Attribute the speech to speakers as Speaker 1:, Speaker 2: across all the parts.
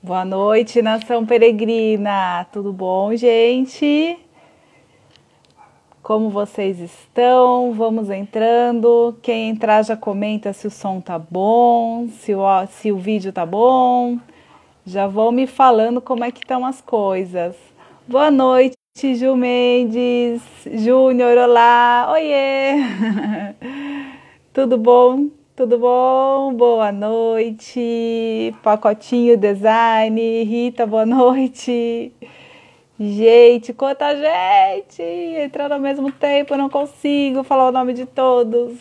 Speaker 1: Boa noite, nação peregrina. Tudo bom, gente? Como vocês estão? Vamos entrando. Quem entrar já comenta se o som tá bom, se o vídeo tá bom. Já vão me falando como é que estão as coisas. Boa noite, Ju Mendes, Júnior, olá, oiê! Tudo bom? Tudo bom? Boa noite. Pacotinho Design, Rita, boa noite. Gente, quanta gente! Entrando ao mesmo tempo, eu não consigo falar o nome de todos.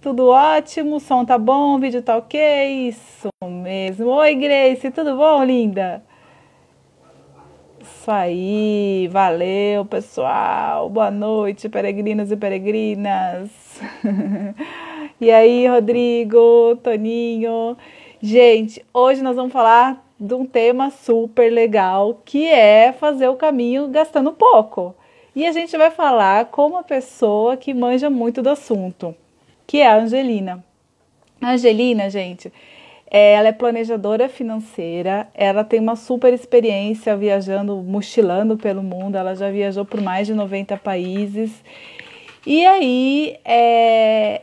Speaker 1: Tudo ótimo, o som tá bom, o vídeo tá ok? Isso mesmo. Oi, Grace, tudo bom, linda? Isso aí, valeu, pessoal. Boa noite, peregrinos e peregrinas. E aí, Rodrigo, Toninho. Gente, hoje nós vamos falar de um tema super legal, que é fazer o caminho gastando pouco. E a gente vai falar com uma pessoa que manja muito do assunto, que é a Angelina. A Angelina, gente, ela é planejadora financeira, ela tem uma super experiência viajando, mochilando pelo mundo, ela já viajou por mais de 90 países. E aí,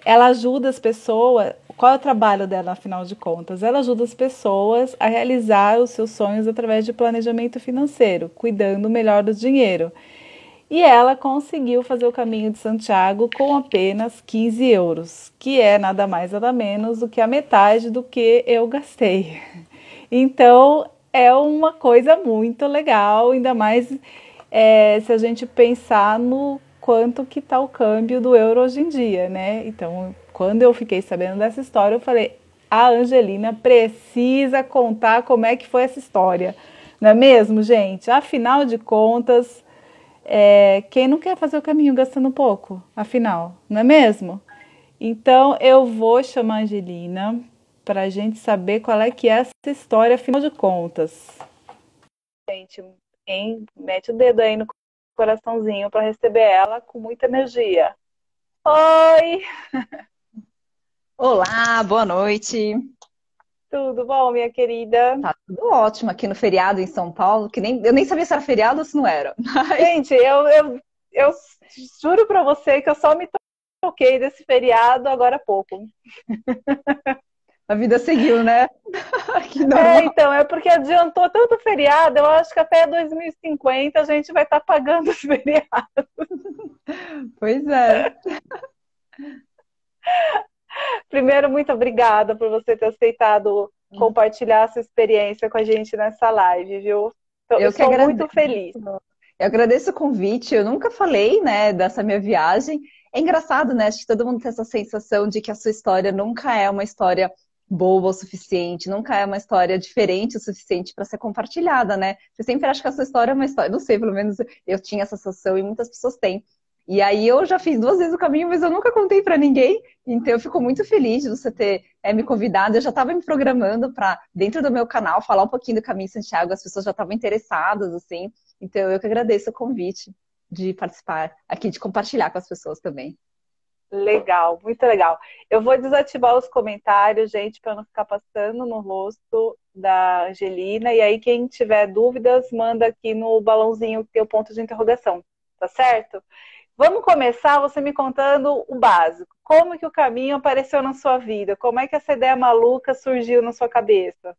Speaker 1: ela ajuda as pessoas. Qual é o trabalho dela, afinal de contas? Ela ajuda as pessoas a realizar os seus sonhos através de planejamento financeiro, cuidando melhor do dinheiro. E ela conseguiu fazer o caminho de Santiago com apenas 15 euros, que é nada mais nada menos do que a metade do que eu gastei. Então, é uma coisa muito legal, ainda mais se a gente pensar no quanto que está o câmbio do euro hoje em dia, né? Então, quando eu fiquei sabendo dessa história, eu falei, a Angelina precisa contar como é que foi essa história. Não é mesmo, gente? Afinal de contas, quem não quer fazer o caminho gastando pouco? Afinal, não é mesmo? Então, eu vou chamar a Angelina para a gente saber qual é que é essa história, afinal de contas. Gente, mete o dedo aí no coraçãozinho para receber ela com muita energia. Oi!
Speaker 2: Olá, boa noite.
Speaker 1: Tudo bom, minha querida?
Speaker 2: Tá tudo ótimo aqui no feriado em São Paulo, que eu nem sabia se era feriado ou se não era. Mas
Speaker 1: Gente, eu juro para você que eu só me toquei desse feriado agora há pouco.
Speaker 2: a vida seguiu, né? Que normal.
Speaker 1: Então, é porque adiantou tanto feriado, eu acho que até 2050 a gente vai estar pagando os feriados.
Speaker 2: Pois é.
Speaker 1: Primeiro, muito obrigada por você ter aceitado compartilhar a sua experiência com a gente nessa live, viu? Eu
Speaker 2: Eu que
Speaker 1: sou muito
Speaker 2: agradeço.
Speaker 1: feliz.
Speaker 2: Eu agradeço o convite. Eu nunca falei, né, dessa minha viagem. É engraçado, né? Acho que todo mundo tem essa sensação de que a sua história nunca é uma história boa o suficiente, nunca é uma história diferente o suficiente para ser compartilhada, né? Você sempre acha que a sua história é uma história, não sei, pelo menos eu tinha essa sensação e muitas pessoas têm. E aí eu já fiz 2 vezes o caminho, mas eu nunca contei para ninguém. Então eu fico muito feliz de você ter me convidado. Eu já estava me programando para, dentro do meu canal, falar um pouquinho do Caminho de Santiago. As pessoas já estavam interessadas, assim. Então eu que agradeço o convite de participar aqui, de compartilhar com as pessoas também.
Speaker 1: Legal, muito legal. Eu vou desativar os comentários, gente, para não ficar passando no rosto da Angelina. E aí, quem tiver dúvidas, manda aqui no balãozinho que tem o ponto de interrogação, tá certo? Vamos começar você me contando o básico. Como que o caminho apareceu na sua vida? Como é que essa ideia maluca surgiu na sua cabeça?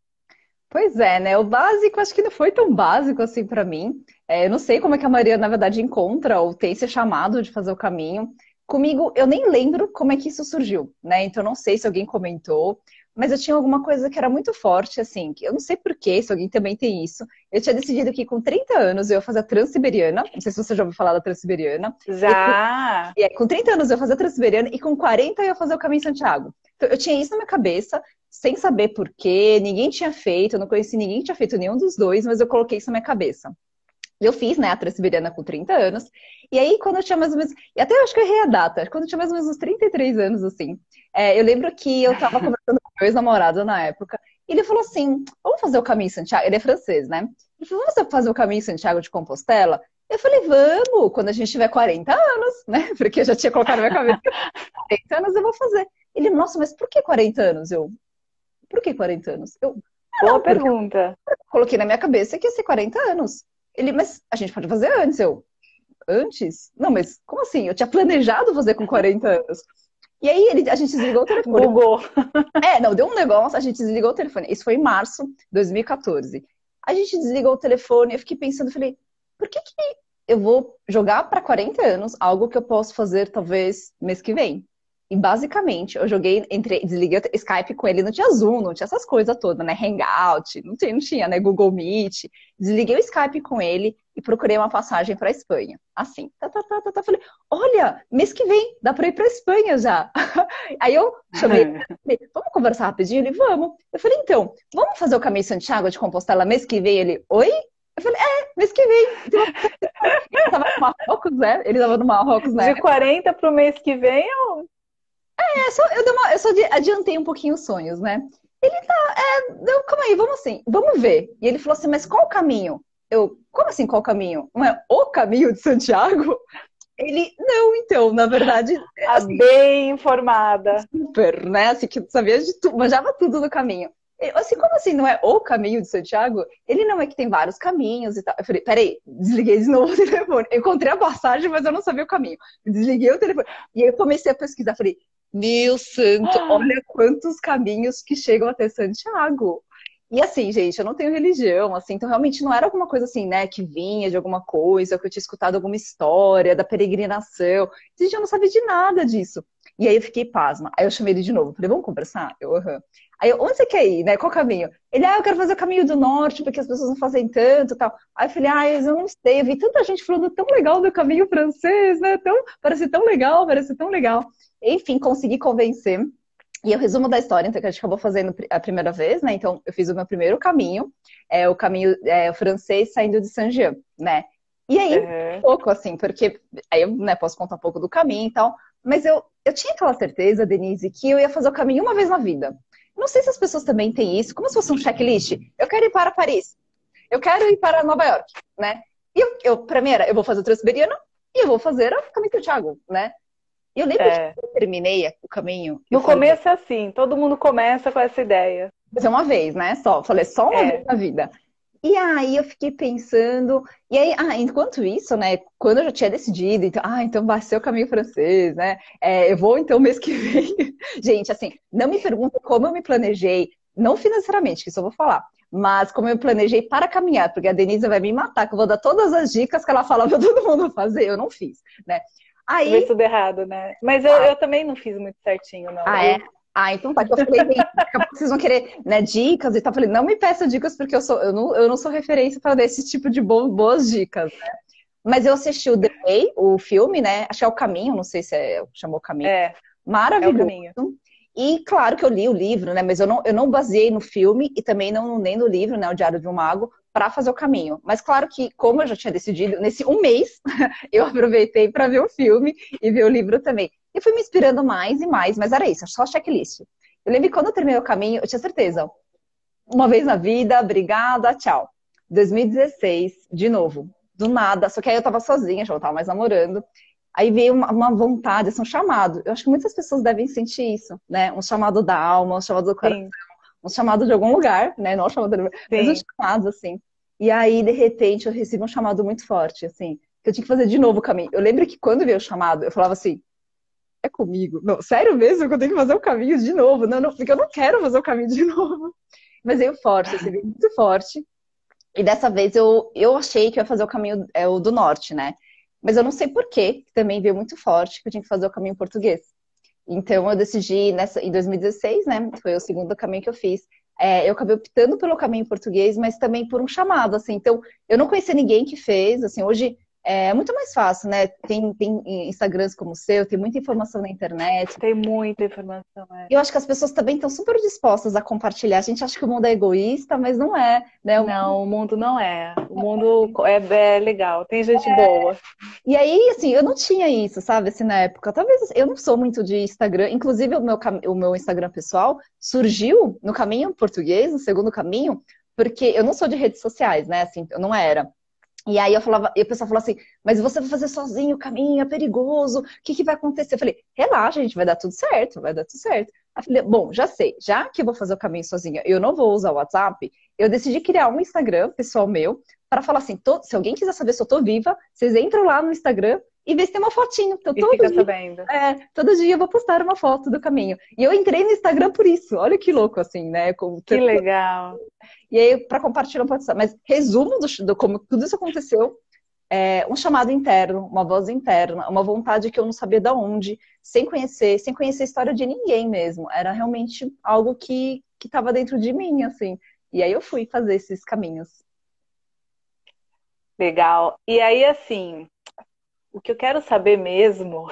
Speaker 2: Pois é, né? O básico acho que não foi tão básico assim para mim. Eu não sei como é que a Maria, na verdade, encontra ou tem esse chamado de fazer o caminho. Comigo, eu nem lembro como é que isso surgiu, né? Então, eu não sei se alguém comentou, mas eu tinha alguma coisa que era muito forte, assim, que eu não sei por quê, se alguém também tem isso. Eu tinha decidido que com 30 anos eu ia fazer a Transiberiana. Não sei se você já ouviu falar da Transiberiana.
Speaker 1: Já.
Speaker 2: Com 30 anos eu ia fazer a Transiberiana e com 40 eu ia fazer o Caminho de Santiago. Então, eu tinha isso na minha cabeça, sem saber por quê, ninguém tinha feito, eu não conheci ninguém que tinha feito nenhum dos dois, mas eu coloquei isso na minha cabeça. Eu fiz, né, a Transiberiana com 30 anos, e aí quando eu tinha mais ou menos, e até eu acho que eu errei a data, quando eu tinha mais ou menos uns 33 anos, assim, eu lembro que eu tava conversando com meu ex-namorado na época, e ele falou assim, vamos fazer o Caminho de Santiago, ele é francês, né? Ele falou, vamos fazer o Caminho de Santiago de Compostela? Eu falei, vamos, quando a gente tiver 40 anos, né? Porque eu já tinha colocado na minha cabeça, 40 anos eu vou fazer. Ele, nossa, mas por que 40 anos? Por que 40 anos?
Speaker 1: Boa
Speaker 2: Não, porque
Speaker 1: pergunta.
Speaker 2: coloquei na minha cabeça que ia ser 40 anos. Ele, mas a gente pode fazer antes. Eu, antes? Não, mas como assim? Eu tinha planejado fazer com 40 anos. E aí a gente desligou o telefone.
Speaker 1: Bugou.
Speaker 2: Não, deu um negócio, a gente desligou o telefone. Isso foi em março de 2014. A gente desligou o telefone, eu fiquei pensando, falei, por que eu vou jogar para 40 anos algo que eu posso fazer talvez mês que vem? E basicamente, eu joguei, desliguei o Skype com ele, não tinha Zoom, não tinha essas coisas todas, né? Hangout, não tinha, né? Google Meet. Desliguei o Skype com ele e procurei uma passagem para Espanha. Assim, falei, olha, mês que vem, dá para ir para Espanha já. Aí eu chamei ele, falei, vamos conversar rapidinho? Ele, vamos. Eu falei, então, vamos fazer o caminho de Santiago de Compostela mês que vem? Ele, oi? Eu falei, mês que vem. Ele tava no Marrocos, né? Ele tava no Marrocos, né?
Speaker 1: De 40 pro mês que vem,
Speaker 2: Eu só adiantei um pouquinho os sonhos, né? Ele calma aí, vamos assim, vamos ver. E ele falou assim, mas qual o caminho? Eu, como assim qual o caminho? Não é o caminho de Santiago? Ele, não, então, na verdade...
Speaker 1: Assim, bem informada.
Speaker 2: Super, né? Assim, que sabia de tudo, manjava tudo do caminho. Ele, assim, como assim, não é o caminho de Santiago? Ele, não, é que tem vários caminhos e tal. Eu falei, peraí, desliguei de novo o telefone. Eu encontrei a passagem, mas eu não sabia o caminho. Desliguei o telefone. E aí eu comecei a pesquisar, falei, meu santo, olha quantos caminhos que chegam até Santiago. E assim, gente, eu não tenho religião, assim, então realmente não era alguma coisa assim, né, que vinha de alguma coisa, que eu tinha escutado alguma história da peregrinação. Gente, eu não sabia de nada disso. E aí eu fiquei pasma. Aí eu chamei ele de novo. Falei, vamos conversar? Eu, aham. Aí, onde você quer ir, né? Qual caminho? Ele, eu quero fazer o caminho do norte, porque as pessoas não fazem tanto e tal. Aí eu falei, eu não sei, eu vi tanta gente falando tão legal do caminho francês, né? Parece tão legal, parece tão legal. Enfim, consegui convencer. E o resumo da história, então, que a gente acabou fazendo a primeira vez, né? Então, eu fiz o meu primeiro caminho, o caminho o francês saindo de Saint-Jean, né? E aí, um pouco assim, porque aí eu, né, posso contar um pouco do caminho e tal, mas eu tinha aquela certeza, Denise, que eu ia fazer o caminho uma vez na vida. Não sei se as pessoas também têm isso, como se fosse um checklist. Eu quero ir para Paris, eu quero ir para Nova York, né? E primeiro, eu vou fazer o Transiberiano e eu vou fazer o caminho de Santiago, né? E eu lembro que eu terminei o caminho.
Speaker 1: No começo é assim, todo mundo começa com essa ideia.
Speaker 2: Fazer uma vez, né? Falei só uma vez na vida. E aí eu fiquei pensando, e aí, enquanto isso, né, quando eu já tinha decidido, então vai ser o caminho francês, né? Eu vou então mês que vem. Gente, assim, não me pergunta como eu me planejei, não financeiramente, que isso eu vou falar, mas como eu me planejei para caminhar, porque a Denise vai me matar, que eu vou dar todas as dicas que ela fala para todo mundo fazer, eu não fiz, né?
Speaker 1: Aí... Fez tudo errado, né? Mas eu também não fiz muito certinho, não.
Speaker 2: Então tá, que eu falei, vocês vão querer, né, dicas e tal. Eu falei, não me peça dicas, porque eu não sou referência para dar esse tipo de boas dicas, né? Mas eu assisti o The Way, o filme, né? Acho que é O Caminho, não sei se chamou Caminho. Maravilhoso.
Speaker 1: É o Caminho.
Speaker 2: E claro que eu li o livro, né? Mas eu não baseei no filme e também nem no livro, né? O Diário de um Mago, para fazer o caminho. Mas claro que, como eu já tinha decidido, nesse um mês, eu aproveitei para ver o filme e ver o livro também. E fui me inspirando mais e mais, mas era isso, só checklist. Eu lembro que quando eu terminei o caminho, eu tinha certeza. Uma vez na vida, obrigada, tchau. 2016, de novo, do nada. Só que aí eu tava sozinha, já não tava mais namorando. Aí veio uma vontade, um chamado. Eu acho que muitas pessoas devem sentir isso, né? Um chamado da alma, um chamado do coração, um chamado de algum lugar, né? Não um chamado do... mas um chamado, assim. E aí, de repente, eu recebi um chamado muito forte, assim, que eu tinha que fazer de novo o caminho. Eu lembro que quando veio o chamado, eu falava assim, é comigo? Não, sério mesmo que eu tenho que fazer o caminho de novo? Não, porque eu não quero fazer o caminho de novo. Mas veio forte, assim, veio muito forte. E dessa vez eu achei que eu ia fazer o caminho o do norte, né? Mas eu não sei por quê, que também veio muito forte, que eu tinha que fazer o caminho português. Então eu decidi, em 2016, né? Foi o segundo caminho que eu fiz. Eu acabei optando pelo caminho português, mas também por um chamado, assim. Então, eu não conhecia ninguém que fez, assim, hoje é muito mais fácil, né? Tem Instagrams como o seu, tem muita informação na internet.
Speaker 1: Tem muita informação,
Speaker 2: Eu acho que as pessoas também estão super dispostas a compartilhar. A gente acha que o mundo é egoísta, mas não é, né?
Speaker 1: Não, o mundo não é. O mundo é legal, tem gente boa.
Speaker 2: E aí, assim, eu não tinha isso, sabe, assim, na época. Talvez, eu não sou muito de Instagram. Inclusive, o meu Instagram pessoal surgiu no caminho português, no segundo caminho, porque eu não sou de redes sociais, né? Assim, eu não era. E aí e o pessoal falou assim, mas você vai fazer sozinho o caminho, é perigoso, o que vai acontecer? Eu falei, relaxa, gente, vai dar tudo certo, vai dar tudo certo. Aí eu falei, bom, já sei, já que eu vou fazer o caminho sozinha, eu não vou usar o WhatsApp, eu decidi criar um Instagram pessoal meu para falar assim, se alguém quiser saber se eu tô viva, vocês entram lá no Instagram e vê se tem uma fotinho. Então,
Speaker 1: E fica sabendo.
Speaker 2: todo dia eu vou postar uma foto do caminho. E eu entrei no Instagram por isso. Olha que louco, assim, né?
Speaker 1: Que legal.
Speaker 2: E aí, para compartilhar, pode ser. Mas resumo do como tudo isso aconteceu. Um chamado interno, uma voz interna, uma vontade que eu não sabia de onde, sem conhecer a história de ninguém mesmo. Era realmente algo que estava dentro de mim, assim. E aí eu fui fazer esses caminhos.
Speaker 1: Legal. E aí, assim, o que eu quero saber mesmo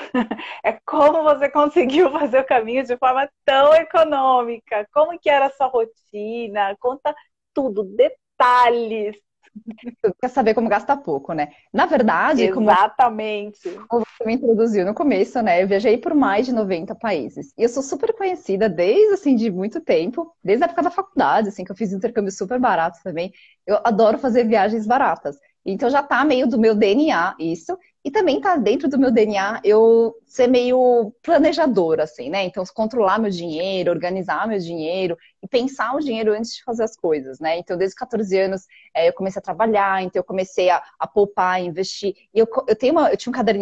Speaker 1: é como você conseguiu fazer o caminho de forma tão econômica. Como que era a sua rotina? Conta tudo, detalhes.
Speaker 2: Quer saber como gastar pouco, né? Na verdade,
Speaker 1: Exatamente.
Speaker 2: como você me introduziu no começo, né? Eu viajei por mais de 90 países. E eu sou super conhecida desde, assim, de muito tempo, desde a época da faculdade, assim, que eu fiz intercâmbio super barato também. Eu adoro fazer viagens baratas. Então já tá meio do meu DNA isso. E também tá dentro do meu DNA eu ser meio planejadora, assim, né? Então, controlar meu dinheiro, organizar meu dinheiro e pensar o dinheiro antes de fazer as coisas, né? Então, desde os 14 anos, eu comecei a trabalhar, então eu comecei a poupar, a investir. E eu tinha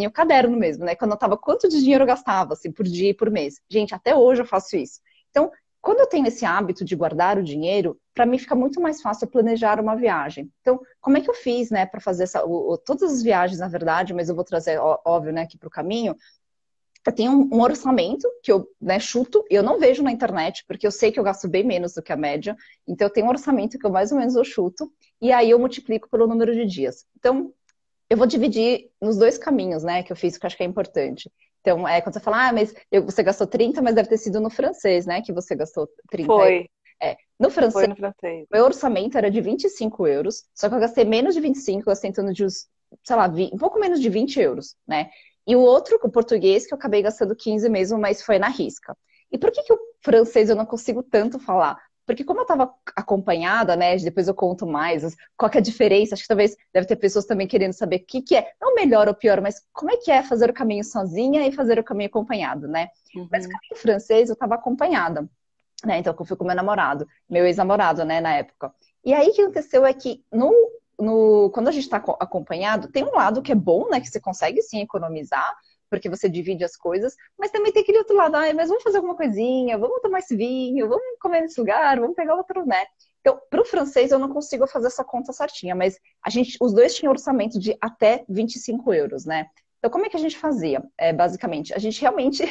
Speaker 2: um caderno mesmo, né? Que eu anotava quanto de dinheiro eu gastava, assim, por dia e por mês. Gente, até hoje eu faço isso. Então, quando eu tenho esse hábito de guardar o dinheiro, para mim fica muito mais fácil planejar uma viagem. Então, como é que eu fiz, né, para fazer todas as viagens, na verdade, mas eu vou trazer, óbvio, né, aqui para o caminho. Eu tenho um orçamento que eu, né, chuto, e eu não vejo na internet, porque eu sei que eu gasto bem menos do que a média. Então, eu tenho um orçamento que eu mais ou menos eu chuto, e aí eu multiplico pelo número de dias. Então, eu vou dividir nos dois caminhos, né, que eu fiz, que eu acho que é importante. Então, quando você fala, mas você gastou 30, mas deve ter sido no francês, né, que você gastou 30.
Speaker 1: Foi.
Speaker 2: No francês,
Speaker 1: Foi no francês.
Speaker 2: meu orçamento era de 25 euros, só que eu gastei menos de 25, eu gastei em torno de, sei lá, um pouco menos de 20 euros, né? E o outro, o português, que eu acabei gastando 15 mesmo, mas foi na risca. E por que o francês eu não consigo tanto falar? Porque como eu estava acompanhada, né, depois eu conto mais, qual que é a diferença, acho que talvez deve ter pessoas também querendo saber o que é, não melhor ou pior, mas como é que é fazer o caminho sozinha e fazer o caminho acompanhado, né?
Speaker 1: Uhum.
Speaker 2: Mas o caminho francês eu estava acompanhada, né, então eu fui com meu namorado, meu ex-namorado, né, na época. E aí o que aconteceu é que quando a gente está acompanhado, tem um lado que é bom, né, que você consegue sim economizar, porque você divide as coisas, mas também tem aquele outro lado, mas vamos fazer alguma coisinha, vamos tomar esse vinho, vamos comer nesse lugar, vamos pegar outro, né? Então, para o francês eu não consigo fazer essa conta certinha, mas os dois tinham orçamento de até 25 euros, né? Então, como é que a gente fazia? Basicamente, a gente realmente,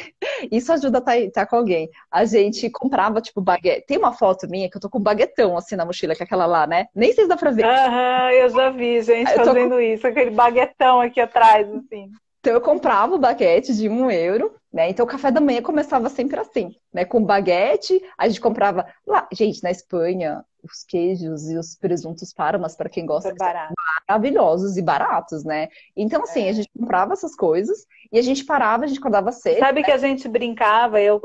Speaker 2: isso ajuda a estar com alguém. A gente comprava, tipo, baguete. Tem uma foto minha que eu tô com um baguetão, assim, na mochila, que é aquela lá, né? Nem sei se dá pra ver.
Speaker 1: Aham, eu já vi gente fazendo isso, aquele baguetão aqui atrás, assim.
Speaker 2: Então eu comprava o baguete de 1 euro, né? Então o café da manhã começava sempre assim, né? Com baguete, a gente comprava lá, gente, na Espanha, os queijos e os presuntos Parmas, para quem gosta,
Speaker 1: Super barato.
Speaker 2: maravilhosos e baratos, né? Então assim, a gente comprava essas coisas e a gente parava, a gente acordava cedo.
Speaker 1: Sabe que a gente brincava, eu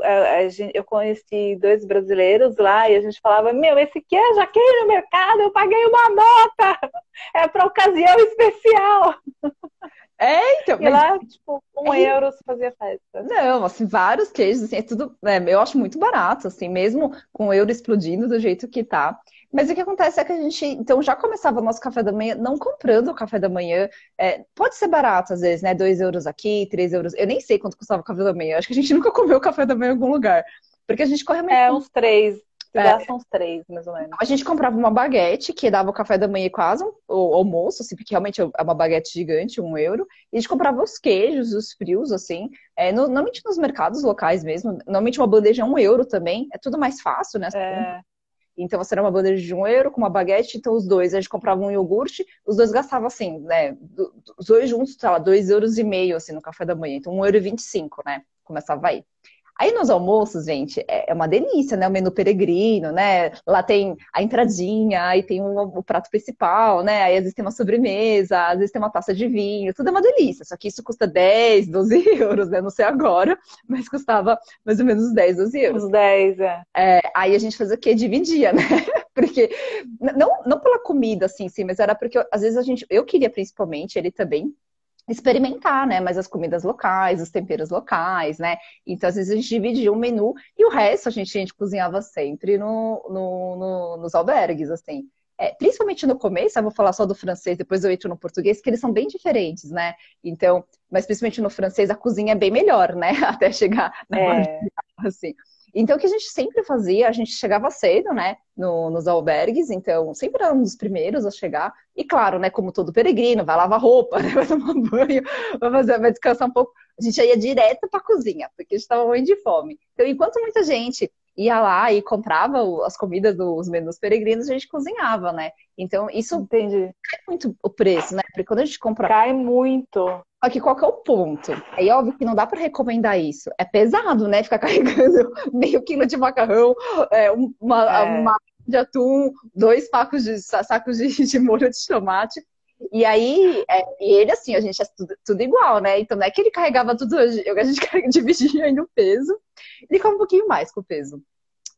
Speaker 1: conheci 2 brasileiros lá e a gente falava, meu, esse queijo aqui no mercado, eu paguei uma nota, é para ocasião especial.
Speaker 2: Então.
Speaker 1: E lá, tipo, 1 euro se fazia festa.
Speaker 2: Não, assim, vários queijos, assim, é tudo, eu acho muito barato, assim, mesmo com o euro explodindo do jeito que tá. Mas o que acontece é que a gente, então, já começava o nosso café da manhã, não comprando o café da manhã. Pode ser barato, às vezes, né? 2 euros aqui, 3 euros. Eu nem sei quanto custava o café da manhã. Acho que a gente nunca comeu café da manhã em algum lugar. Porque a gente corre muito.
Speaker 1: Uns 3. Gastam uns 3, mais ou menos.
Speaker 2: A gente comprava uma baguete, que dava o café da manhã quase o almoço, assim, porque realmente é uma baguete gigante, 1 euro. E a gente comprava os queijos, os frios, assim, normalmente nos mercados locais mesmo. Normalmente uma bandeja é 1 euro também. É tudo mais fácil, né? Então, você era uma bandeja de 1 euro com uma baguete, então os dois, a gente comprava um iogurte, os dois gastavam assim, né? Os dois juntos, sei lá, 2,5 euros, assim, no café da manhã. Então, 1,25 euro, né? Começava aí. Aí nos almoços, gente, é uma delícia, né? O menu peregrino, né? Lá tem a entradinha, aí tem o prato principal, né? Aí às vezes tem uma sobremesa, às vezes tem uma taça de vinho, tudo é uma delícia. Só que isso custa 10, 12 euros, né? Não sei agora, mas custava mais ou menos 10, 12 euros.
Speaker 1: Uns 10,
Speaker 2: Aí a gente fazia o quê? Dividia, né? Porque, não pela comida, assim, sim, mas era porque às vezes eu queria principalmente, ele também, experimentar, né? Mas as comidas locais, os temperos locais, né? Então, às vezes, a gente dividia um menu e o resto a gente cozinhava sempre nos albergues, assim. principalmente no começo, eu vou falar só do francês, depois eu entro no português, que eles são bem diferentes, né? Então, mas principalmente no francês, a cozinha é bem melhor, né? Até chegar na parte
Speaker 1: É,
Speaker 2: assim. Então, o que a gente sempre fazia, a gente chegava cedo, né, nos albergues, então sempre era um dos primeiros a chegar. E claro, né, como todo peregrino, vai lavar roupa, né, vai tomar banho, vai descansar um pouco. A gente já ia direto para a cozinha, porque a gente estava muito de fome. Então, enquanto muita gente ia lá e comprava as comidas dos menus peregrinos, a gente cozinhava, né? Então, isso
Speaker 1: entendi.
Speaker 2: é muito o preço, né? Porque quando a gente compra.
Speaker 1: Cai muito.
Speaker 2: Só que qual que é o ponto? É óbvio que não dá para recomendar isso. É pesado, né? Ficar carregando meio quilo de macarrão,
Speaker 1: É.
Speaker 2: uma de atum, 2 sacos de molho de tomate. E aí, e ele assim, a gente é tudo igual, né? Então não é que ele carregava tudo, a gente dividia ainda o peso. Ele ficava um pouquinho mais com o peso.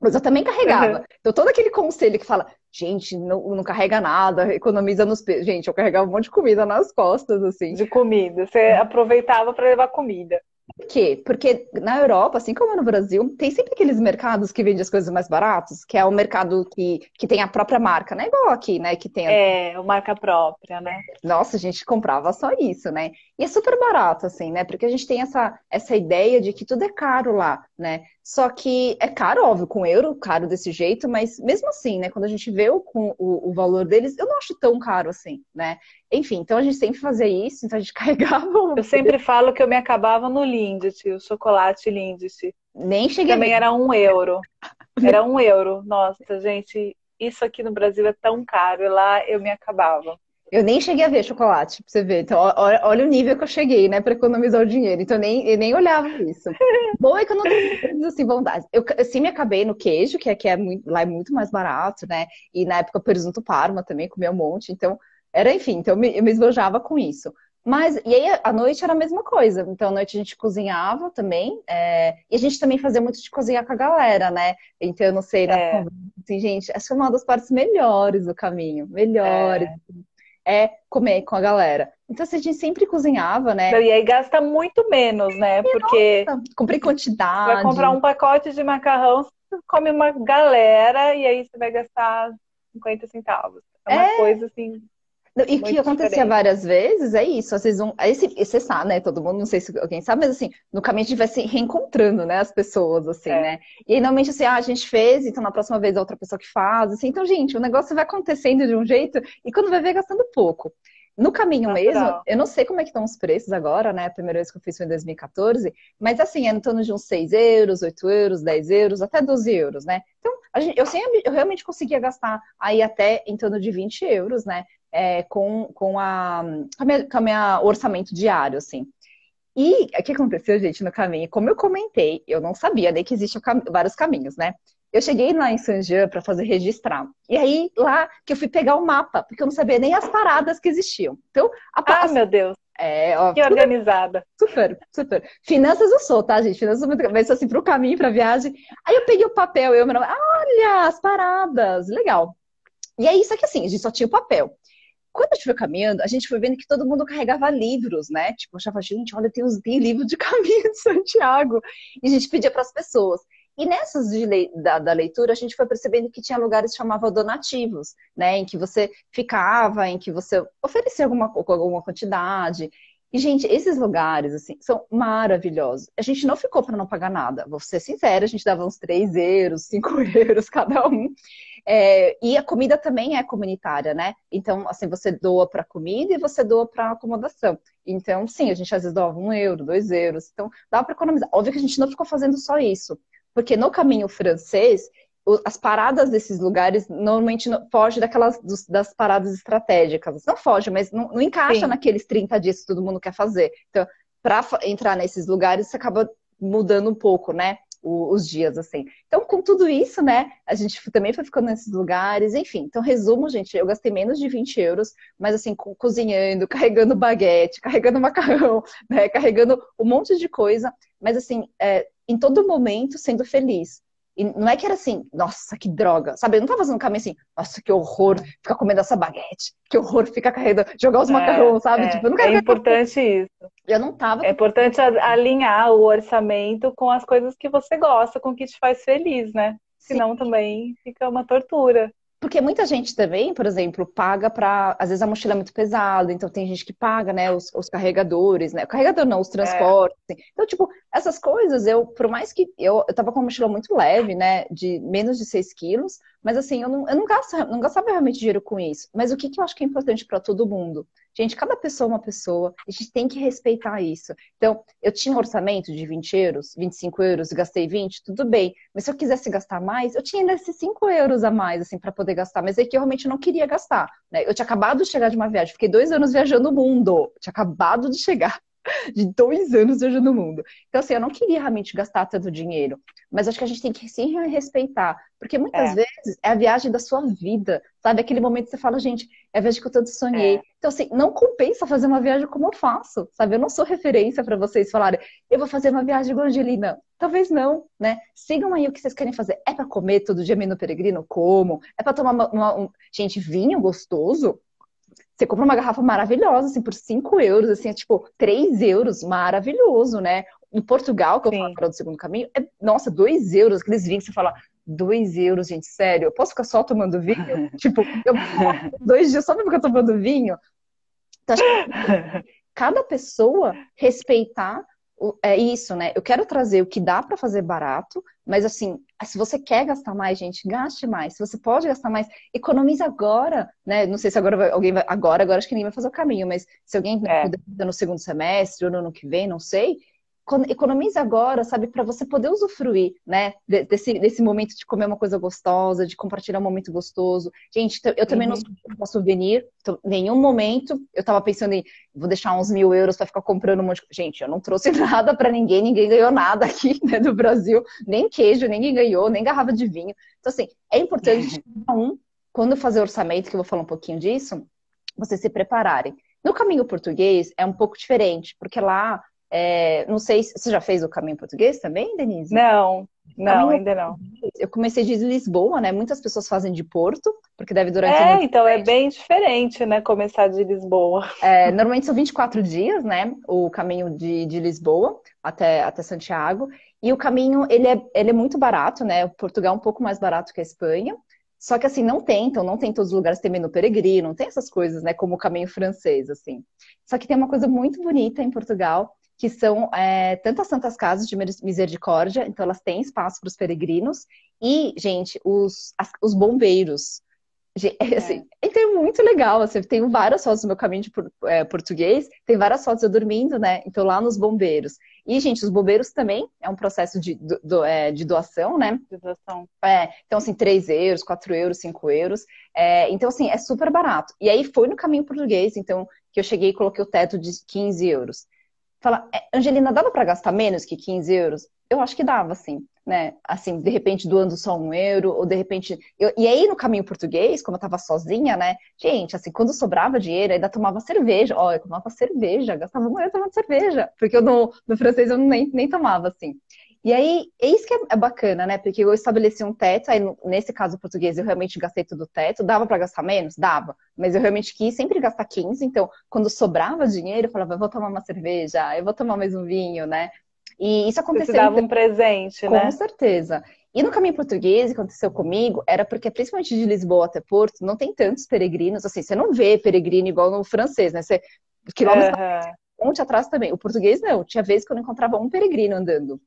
Speaker 2: Mas eu também carregava. Então, todo aquele conselho que fala, gente, não carrega nada, economiza nos pesos. Gente, eu carregava um monte de comida nas costas, assim.
Speaker 1: De comida. Você aproveitava para levar comida.
Speaker 2: Por quê? Porque na Europa, assim como no Brasil, tem sempre aqueles mercados que vendem as coisas mais baratas, que é o mercado que tem a própria marca, né? Igual aqui, né? Que tem
Speaker 1: É, marca própria, né?
Speaker 2: Nossa, a gente comprava só isso, né? E é super barato, assim, né? Porque a gente tem essa ideia de que tudo é caro lá, né? Só que é caro, óbvio, com euro, caro desse jeito, mas mesmo assim, né? Quando a gente vê o valor deles, eu não acho tão caro assim, né? Enfim, então a gente sempre fazia isso, então a gente carregava,
Speaker 1: Eu sempre falo que eu me acabava no Lindt, o chocolate Lindt.
Speaker 2: nem cheguei a
Speaker 1: Também
Speaker 2: ver.
Speaker 1: era 1 euro. Era 1 euro. Nossa, gente, isso aqui no Brasil é tão caro. E lá eu me acabava.
Speaker 2: Eu nem cheguei a ver chocolate, pra você ver. Então, olha o nível que eu cheguei, né, pra economizar o dinheiro. Então, eu nem olhava isso. Bom é que eu não tenho assim, vontade. Eu sim me acabei no queijo, que é muito, lá é muito mais barato, né? E na época, presunto Parma também, comia um monte. Então, enfim, então eu me esbanjava com isso. Mas, e aí, à noite era a mesma coisa. Então, à noite a gente cozinhava também. E a gente também fazia muito de cozinhar com a galera, né? Então, eu não sei, nas
Speaker 1: É,
Speaker 2: conversas, assim, gente, essa é uma das partes melhores do caminho. Melhores
Speaker 1: é.
Speaker 2: comer com a galera. Então, assim, a gente sempre cozinhava, né?
Speaker 1: E aí gasta muito menos, né? Porque
Speaker 2: Comprei
Speaker 1: você vai comprar
Speaker 2: quantidade.
Speaker 1: um pacote de macarrão, você come uma galera e aí você vai gastar 50 centavos. É uma
Speaker 2: É,
Speaker 1: coisa assim,
Speaker 2: e o que
Speaker 1: muito
Speaker 2: acontecia
Speaker 1: diferente.
Speaker 2: várias vezes é isso. Às vezes, você sabe, né? Todo mundo, não sei se alguém sabe, mas assim, no caminho a gente vai se reencontrando, né? As pessoas, assim,
Speaker 1: É,
Speaker 2: né? E aí, normalmente, assim, a gente fez, então na próxima vez a outra pessoa que faz, assim. Então, gente, o negócio vai acontecendo de um jeito e quando vai ver, gastando pouco. No caminho mesmo,
Speaker 1: natural.
Speaker 2: eu não sei como é que estão os preços agora, né? A primeira vez que eu fiz foi em 2014, mas assim, é em torno de uns 6 euros, 8 euros, 10 euros, até 12 euros, né? Então, eu realmente conseguia gastar aí até em torno de 20 euros, né? Com a minha orçamento diário, assim. E o que aconteceu, gente, no caminho? Como eu comentei, eu não sabia nem que existiam vários caminhos, né? Eu cheguei lá em Saint-Jean para fazer registrar. E aí, lá que eu fui pegar o mapa, porque eu não sabia nem as paradas que existiam. Então,
Speaker 1: Ah, meu Deus,
Speaker 2: ó,
Speaker 1: que
Speaker 2: tudo
Speaker 1: organizada.
Speaker 2: super, super. Finanças eu sou, tá, gente? Finanças eu sou muito. Mas assim, pro caminho, pra viagem. Aí eu peguei o papel, meu nome, olha, as paradas, legal. E aí, só que assim, a gente só tinha o papel. Quando a gente foi caminhando, a gente foi vendo que todo mundo carregava livros, né? Tipo, eu achava, gente, olha, tem livro de caminho de Santiago. E a gente pedia para as pessoas. E nessas da leitura, a gente foi percebendo que tinha lugares que chamavam donativos, né? Em que você ficava, em que você oferecia alguma quantidade. E, gente, esses lugares, assim, são maravilhosos. A gente não ficou para não pagar nada. Vou ser sincera, a gente dava uns 3 euros, 5 euros cada um. E a comida também é comunitária, né? Então, assim, você doa para comida e você doa para acomodação. Então, sim, a gente às vezes doava 1 euro, 2 euros. Então, dá para economizar. Óbvio que a gente não ficou fazendo só isso, porque no caminho francês, as paradas desses lugares normalmente foge das paradas estratégicas. Não foge, mas não encaixa
Speaker 1: Sim,
Speaker 2: naqueles 30 dias que todo mundo quer fazer. Então, para entrar nesses lugares, você acaba mudando um pouco, né? Os dias, assim. Então, com tudo isso, né, a gente também foi ficando nesses lugares, enfim. Então, resumo, gente, eu gastei menos de 20 euros, mas assim, cozinhando, carregando baguete, carregando macarrão, né, carregando um monte de coisa, mas assim, em todo momento sendo feliz. E não é que era assim, nossa, que droga, sabe? Eu não tava fazendo um caminho assim, nossa, que horror ficar comendo essa baguete, que horror ficar carregando, jogar os macarrões, sabe? Tipo, eu não
Speaker 1: é
Speaker 2: quero.
Speaker 1: importante isso.
Speaker 2: Eu não tava.
Speaker 1: É importante alinhar o orçamento com as coisas que você gosta, com o que te faz feliz, né?
Speaker 2: Sim,
Speaker 1: Senão também fica uma tortura.
Speaker 2: Porque muita gente também, por exemplo, paga para. Às vezes a mochila é muito pesada, então tem gente que paga, né, os carregadores, né? O carregador não, os
Speaker 1: É,
Speaker 2: transportes. Assim. Então, tipo, essas coisas, por mais que. Eu tava com uma mochila muito leve, né? De menos de 6 quilos, mas assim, eu não gastava realmente dinheiro com isso. Mas o que, que eu acho que é importante para todo mundo? Gente, cada pessoa é uma pessoa, a gente tem que respeitar isso. Então, eu tinha um orçamento de 20 euros, 25 euros, e gastei 20, tudo bem. Mas se eu quisesse gastar mais, eu tinha ainda esses 5 euros a mais, assim, para poder gastar. Mas é que eu realmente não queria gastar, né? Eu tinha acabado de chegar de uma viagem, fiquei 2 anos viajando o mundo. Tinha acabado de chegar de 2 anos viajando o mundo. Então, assim, eu não queria realmente gastar tanto dinheiro. Mas acho que a gente tem que sim respeitar. Porque muitas
Speaker 1: é,
Speaker 2: vezes é a viagem da sua vida, sabe? Aquele momento que você fala, gente, é a viagem que eu tanto sonhei.
Speaker 1: é.
Speaker 2: Então, assim, não compensa fazer uma viagem como eu faço, sabe? Eu não sou referência para vocês falarem, eu vou fazer uma viagem igual a Angelina. Talvez não, né? Sigam aí o que vocês querem fazer. É para comer todo dia menu peregrino? Como? É para tomar gente, vinho gostoso? Você compra uma garrafa maravilhosa, assim, por 5 euros, assim, é tipo 3 euros, maravilhoso, né? Em Portugal, que eu falo
Speaker 1: Sim.
Speaker 2: agora do segundo caminho, nossa, 2 euros, aqueles vinhos que você fala, 2 euros, gente, sério, eu posso ficar só tomando vinho? Tipo, eu posso 2 dias só pra ficar tomando vinho? Então, acho que cada pessoa respeitar é isso, né? Eu quero trazer o que dá para fazer barato, mas assim, se você quer gastar mais, gente, gaste mais. Se você pode gastar mais, economize agora, né? Não sei se agora alguém vai, agora acho que ninguém vai fazer o caminho, mas se alguém, né,
Speaker 1: É.
Speaker 2: puder fazer no segundo semestre ou no ano que vem, não sei. Economize agora, sabe, para você poder usufruir, né, desse momento de comer uma coisa gostosa, de compartilhar um momento gostoso. Gente, eu também não
Speaker 1: Uhum.
Speaker 2: sou uma souvenir, então, em nenhum momento eu tava pensando em vou deixar uns 1.000 euros para ficar comprando um monte de. Gente, eu não trouxe nada para ninguém ganhou nada aqui, né, do Brasil, nem queijo, ninguém ganhou, nem garrafa de vinho. Então, assim, é importante cada um, quando fazer orçamento, que eu vou falar um pouquinho disso, vocês se prepararem. No caminho português é um pouco diferente, porque lá, não sei, você já fez o caminho português também, Denise?
Speaker 1: Não, não,
Speaker 2: Caminho
Speaker 1: ainda não.
Speaker 2: português, eu comecei de Lisboa, né? Muitas pessoas fazem de Porto, porque deve durar em torno
Speaker 1: É,
Speaker 2: de
Speaker 1: então é bem diferente, né? Começar de Lisboa.
Speaker 2: normalmente são 24 dias, né? O caminho de Lisboa até Santiago. E o caminho, ele é muito barato, né? Portugal é um pouco mais barato que a Espanha. Só que assim, não tem em todos os lugares, tem menu peregrino, não tem essas coisas, né? Como o caminho francês, assim. Só que tem uma coisa muito bonita em Portugal, que são tanto as Santas Casas de Misericórdia, então elas têm espaço para os peregrinos, e, gente, os bombeiros.
Speaker 1: É.
Speaker 2: Assim, então é muito legal. Assim, tenho várias fotos no meu caminho de português, tem várias fotos eu dormindo, né? Então, lá nos bombeiros. E, gente, os bombeiros também é um processo de doação, né?
Speaker 1: Situação.
Speaker 2: Então, assim, 3 euros, 4 euros, 5 euros. Então, assim, é super barato. E aí foi no caminho português, então, que eu cheguei e coloquei o teto de 15 euros. Fala, Angelina, dava para gastar menos que 15 euros? Eu acho que dava, sim, né? Assim, de repente doando só 1 euro, ou de repente. E aí no caminho português, como eu tava sozinha, né? Gente, assim, quando sobrava dinheiro, ainda tomava cerveja. Ó, eu tomava cerveja, gastava 1 euro tomando cerveja, porque eu no francês eu nem tomava, assim. E aí, é isso que é bacana, né? Porque eu estabeleci um teto, aí nesse caso português eu realmente gastei tudo o teto, dava para gastar menos? Dava, mas eu realmente quis sempre gastar 15, então quando sobrava dinheiro, eu falava, eu vou tomar uma cerveja, eu vou tomar mais um vinho, né? E isso
Speaker 1: Você se
Speaker 2: aconteceu,
Speaker 1: dava
Speaker 2: então,
Speaker 1: um presente,
Speaker 2: com
Speaker 1: né?
Speaker 2: certeza. E no caminho português, aconteceu comigo, era porque, principalmente de Lisboa até Porto, não tem tantos peregrinos, assim, você não vê peregrino igual no francês, né? Você, quilômetros
Speaker 1: Aham.
Speaker 2: ponte atrás também. O português não, tinha vezes que eu não encontrava um peregrino andando.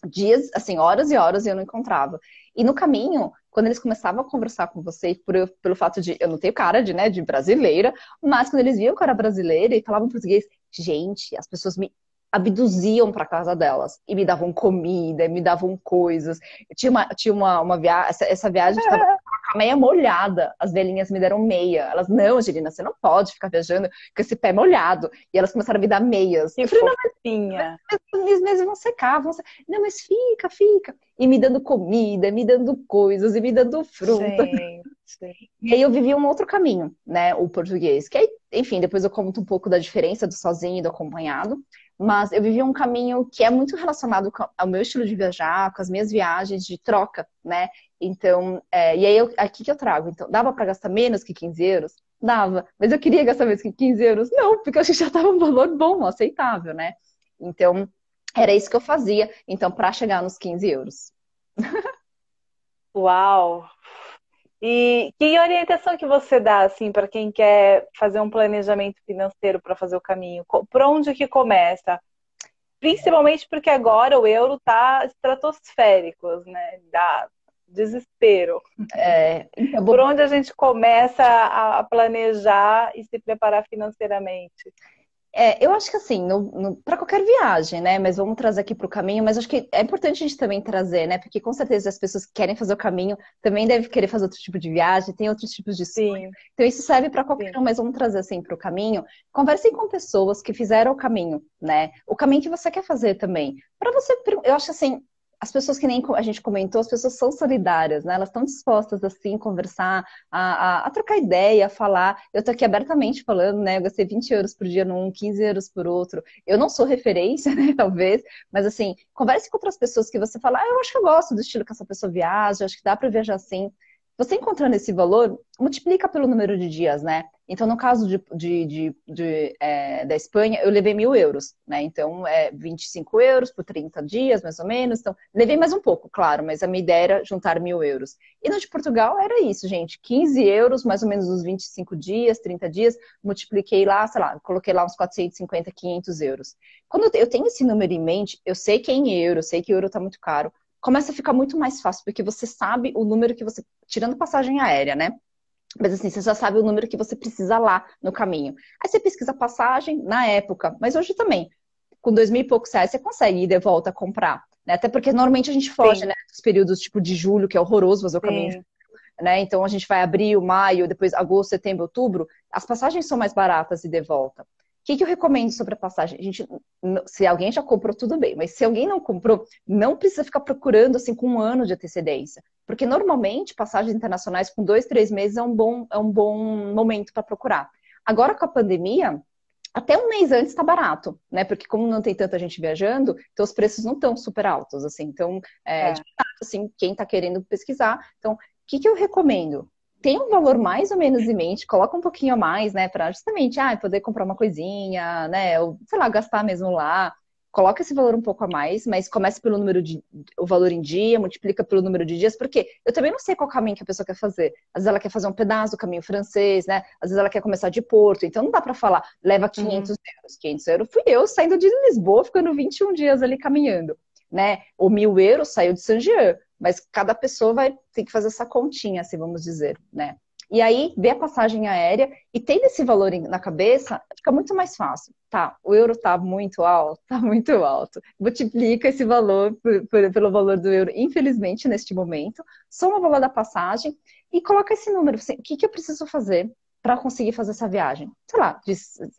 Speaker 2: Dias, assim, horas e horas e eu não encontrava. E no caminho, quando eles começavam a conversar com você, pelo fato de eu não tenho cara de, né, de brasileira, mas quando eles viam que eu era brasileira e falavam português, gente, as pessoas me abduziam para casa delas e me davam comida, me davam coisas. Eu tinha uma viagem, essa viagem estava com a meia molhada. As velhinhas me deram meia. Elas, não, Angelina, você não pode ficar viajando com esse pé molhado. E elas começaram a me dar meias.
Speaker 1: Que
Speaker 2: Eu falei,
Speaker 1: fofinha.
Speaker 2: minhas mesas vão secar, Não, mas fica, fica. E me dando comida, me dando coisas, e me dando fruta.
Speaker 1: Gente.
Speaker 2: E aí eu vivi um outro caminho, né, o português. Que aí, enfim, depois eu conto um pouco da diferença do sozinho e do acompanhado. Mas eu vivi um caminho que é muito relacionado ao meu estilo de viajar, com as minhas viagens de troca, né? Então, e aí aqui que eu trago. Então, dava para gastar menos que 15 euros? Dava. Mas eu queria gastar menos que 15 euros? Não, porque eu acho que já estava um valor bom, aceitável, né? Então, era isso que eu fazia, então, para chegar nos 15 euros.
Speaker 1: Uau! E que orientação que você dá, assim, para quem quer fazer um planejamento financeiro para fazer o caminho? Por onde que começa? Principalmente porque agora o euro tá estratosférico, né? Dá desespero.
Speaker 2: Então,
Speaker 1: Por onde a gente começa a planejar e se preparar financeiramente?
Speaker 2: eu acho que assim, para qualquer viagem, né? Mas vamos trazer aqui para o caminho, mas acho que é importante a gente também trazer, né? Porque com certeza as pessoas que querem fazer o caminho também devem querer fazer outro tipo de viagem, tem outros tipos de sonho.
Speaker 1: Sim,
Speaker 2: Então isso serve para qualquer
Speaker 1: sim,
Speaker 2: um, mas vamos trazer assim para o caminho. Conversem com pessoas que fizeram o caminho, né? O caminho que você quer fazer também. Para você, eu acho assim, as pessoas que nem a gente comentou, as pessoas são solidárias, né? Elas estão dispostas, assim, conversar, a trocar ideia, a falar. Eu tô aqui abertamente falando, né? Eu gastei 20 euros por dia num, 15 euros por outro. Eu não sou referência, né? Talvez, mas assim, converse com outras pessoas que você fala, eu acho que eu gosto do estilo que essa pessoa viaja, acho que dá para viajar assim. Você encontrando esse valor, multiplica pelo número de dias, né? Então, no caso da Espanha, eu levei 1.000 euros, né? Então, 25 euros por 30 dias, mais ou menos. Então, levei mais um pouco, claro, mas a minha ideia era juntar 1.000 euros. E no de Portugal era isso, gente. 15 euros, mais ou menos uns 25 dias, 30 dias. Multipliquei lá, sei lá, coloquei lá uns 450, 500 euros. Quando eu tenho esse número em mente, eu sei que é em euro, eu sei que euro tá muito caro. Começa a ficar muito mais fácil, porque você sabe o número que você. Tirando passagem aérea, né? Mas assim, você já sabe o número que você precisa lá no caminho. Aí você pesquisa passagem na época, mas hoje também. Com 2.000 e poucos reais você consegue ir de volta a comprar. Né? Até porque normalmente a gente foge, né,
Speaker 1: sim,
Speaker 2: dos períodos tipo de julho, que é horroroso fazer o caminho,
Speaker 1: sim.
Speaker 2: né? Então a gente vai abril, maio, depois agosto, setembro, outubro. As passagens são mais baratas e de volta. O que eu recomendo sobre a passagem? A gente, se alguém já comprou, tudo bem. Mas se alguém não comprou, não precisa ficar procurando assim com um ano de antecedência. Porque normalmente passagens internacionais com 2, 3 meses é um bom momento para procurar. Agora com a pandemia, até um mês antes está barato, né? Porque como não tem tanta gente viajando, então os preços não estão super altos, assim. Então, de
Speaker 1: É.
Speaker 2: fato, assim, quem está querendo pesquisar. Então, o que eu recomendo? Tem um valor mais ou menos em mente, coloca um pouquinho a mais, né? Para justamente, poder comprar uma coisinha, né? Ou, sei lá, gastar mesmo lá. Coloca esse valor um pouco a mais, mas comece pelo o valor em dia, multiplica pelo número de dias, porque eu também não sei qual caminho que a pessoa quer fazer. Às vezes ela quer fazer um pedaço do caminho francês, né? Às vezes ela quer começar de Porto, então não dá para falar, leva 500
Speaker 1: Uhum.
Speaker 2: euros. 500 euros fui eu saindo de Lisboa, ficando 21 dias ali caminhando, né? Ou 1.000 euros saiu de Saint-Jean, mas cada pessoa vai ter que fazer essa continha, assim, vamos dizer, né? E aí, vê a passagem aérea e tendo esse valor na cabeça, fica muito mais fácil. Tá, o euro tá muito alto, tá muito alto. Multiplica esse valor pelo valor do euro, infelizmente, neste momento. Soma o valor da passagem e coloca esse número. Assim, o que eu preciso fazer para conseguir fazer essa viagem? Sei lá,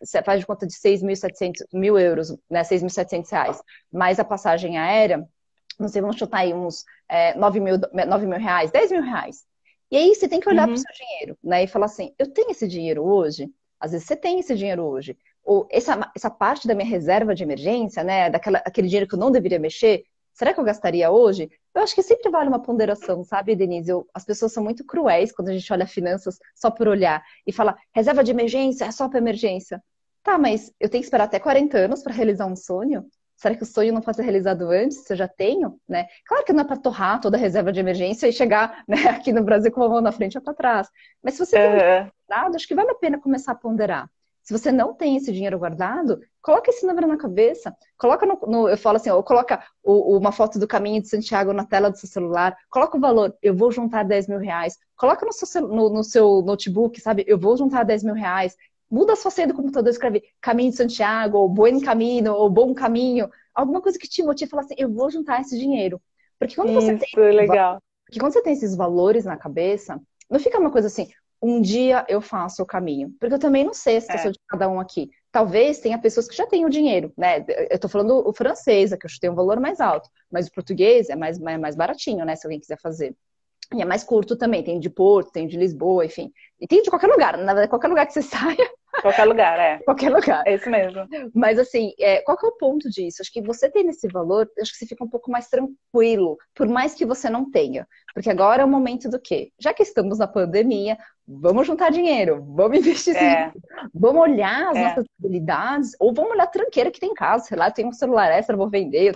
Speaker 2: você faz de conta de 6.700 mil euros, né? 6.700 reais, mais a passagem aérea, não sei, vamos chutar aí uns 9 mil reais, 10 mil reais. E aí você tem que olhar para o
Speaker 1: Uhum.
Speaker 2: seu dinheiro, né? E falar assim, eu tenho esse dinheiro hoje? Às vezes você tem esse dinheiro hoje. Ou essa parte da minha reserva de emergência, né? Aquele dinheiro que eu não deveria mexer, será que eu gastaria hoje? Eu acho que sempre vale uma ponderação, sabe, Denise? As pessoas são muito cruéis quando a gente olha finanças só por olhar e fala, reserva de emergência é só para emergência. Tá, mas eu tenho que esperar até 40 anos para realizar um sonho? Será que o sonho não pode ser realizado antes, se eu já tenho, né? Claro que não é para torrar toda a reserva de emergência e chegar, né, aqui no Brasil com uma mão na frente ou para trás. Mas se você tem um dinheiro
Speaker 1: Uhum.
Speaker 2: guardado, acho que vale a pena começar a ponderar. Se você não tem esse dinheiro guardado, coloca esse número na cabeça. Coloca eu falo assim, ou coloca uma foto do caminho de Santiago na tela do seu celular. Coloca o valor, eu vou juntar 10 mil reais. Coloca no seu notebook, sabe? Eu vou juntar 10 mil reais. Muda a sua senha do computador, escreve Caminho de Santiago, ou Buen Camino, ou Bom Caminho. Alguma coisa que te motive a falar assim, eu vou juntar esse dinheiro. Porque quando você tem,
Speaker 1: Isso, legal.
Speaker 2: porque quando você tem esses valores na cabeça, não fica uma coisa assim, um dia eu faço o caminho. Porque eu também não sei a situação
Speaker 1: É.
Speaker 2: de cada um aqui. Talvez tenha pessoas que já tenham dinheiro, né? Eu tô falando o francês, que eu acho que tem um valor mais alto. Mas o português é mais baratinho, né? Se alguém quiser fazer. E é mais curto também. Tem de Porto, tem de Lisboa, enfim. E tem de qualquer lugar. Na verdade, qualquer lugar que você saia,
Speaker 1: Qualquer lugar, é.
Speaker 2: qualquer lugar.
Speaker 1: É isso mesmo.
Speaker 2: Mas assim, qual que é o ponto disso? Acho que você tem esse valor, acho que você fica um pouco mais tranquilo, por mais que você não tenha. Porque agora é o momento do quê? Já que estamos na pandemia, vamos juntar dinheiro, vamos investir esse
Speaker 1: É,
Speaker 2: dinheiro, vamos olhar as
Speaker 1: é.
Speaker 2: nossas habilidades, ou vamos olhar a tranqueira que tem em casa. Sei lá, eu tenho um celular extra, vou vender,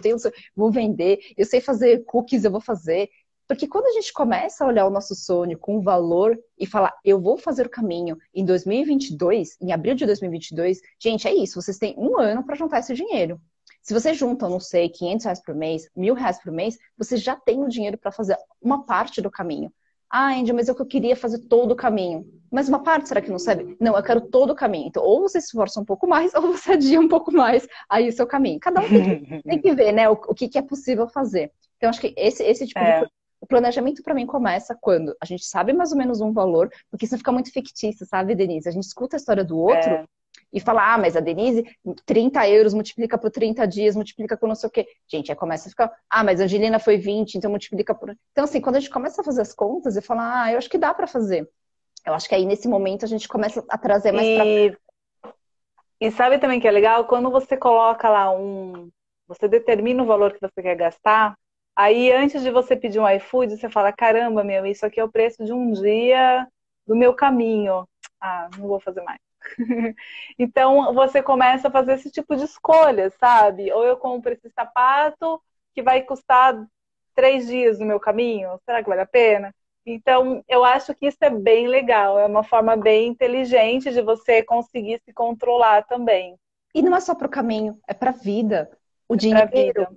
Speaker 2: vou vender, eu sei fazer cookies, eu vou fazer. Porque quando a gente começa a olhar o nosso sonho com valor e falar, eu vou fazer o caminho em 2022, em abril de 2022, gente, é isso, vocês têm um ano para juntar esse dinheiro. Se vocês juntam, não sei, R$ 500 por mês, R$ 1.000 por mês, vocês já têm o dinheiro para fazer uma parte do caminho. Ah, Andy, mas eu queria fazer todo o caminho. Mas uma parte, será que não serve? Não, eu quero todo o caminho. Então, ou você se esforça um pouco mais, ou você adia um pouco mais aí o seu caminho. Cada um tem que ver, né, o que é possível fazer. Então, acho que esse tipo de o planejamento para mim começa quando a gente sabe mais ou menos um valor, porque isso fica muito fictício, sabe, Denise? A gente escuta a história do outro e fala, ah, mas a Denise, 30 euros multiplica por 30 dias, multiplica por não sei o quê. Gente, aí começa a ficar, ah, mas a Angelina foi 20, então multiplica por... Então, assim, quando a gente começa a fazer as contas e fala, ah, eu acho que dá para fazer. Eu acho que aí, nesse momento, a gente começa a trazer mais
Speaker 1: E sabe também que é legal? Quando você coloca lá você determina o valor que você quer gastar, aí antes de você pedir um iFood, você fala, caramba, meu, isso aqui é o preço de um dia do meu caminho. Ah, não vou fazer mais. Então, você começa a fazer esse tipo de escolha, sabe? Ou eu compro esse sapato que vai custar 3 dias no meu caminho, será que vale a pena? Então, eu acho que isso é bem legal, é uma forma bem inteligente de você conseguir se controlar também.
Speaker 2: E não é só para o caminho, é para a vida. O
Speaker 1: Pra
Speaker 2: dinheiro,
Speaker 1: vida.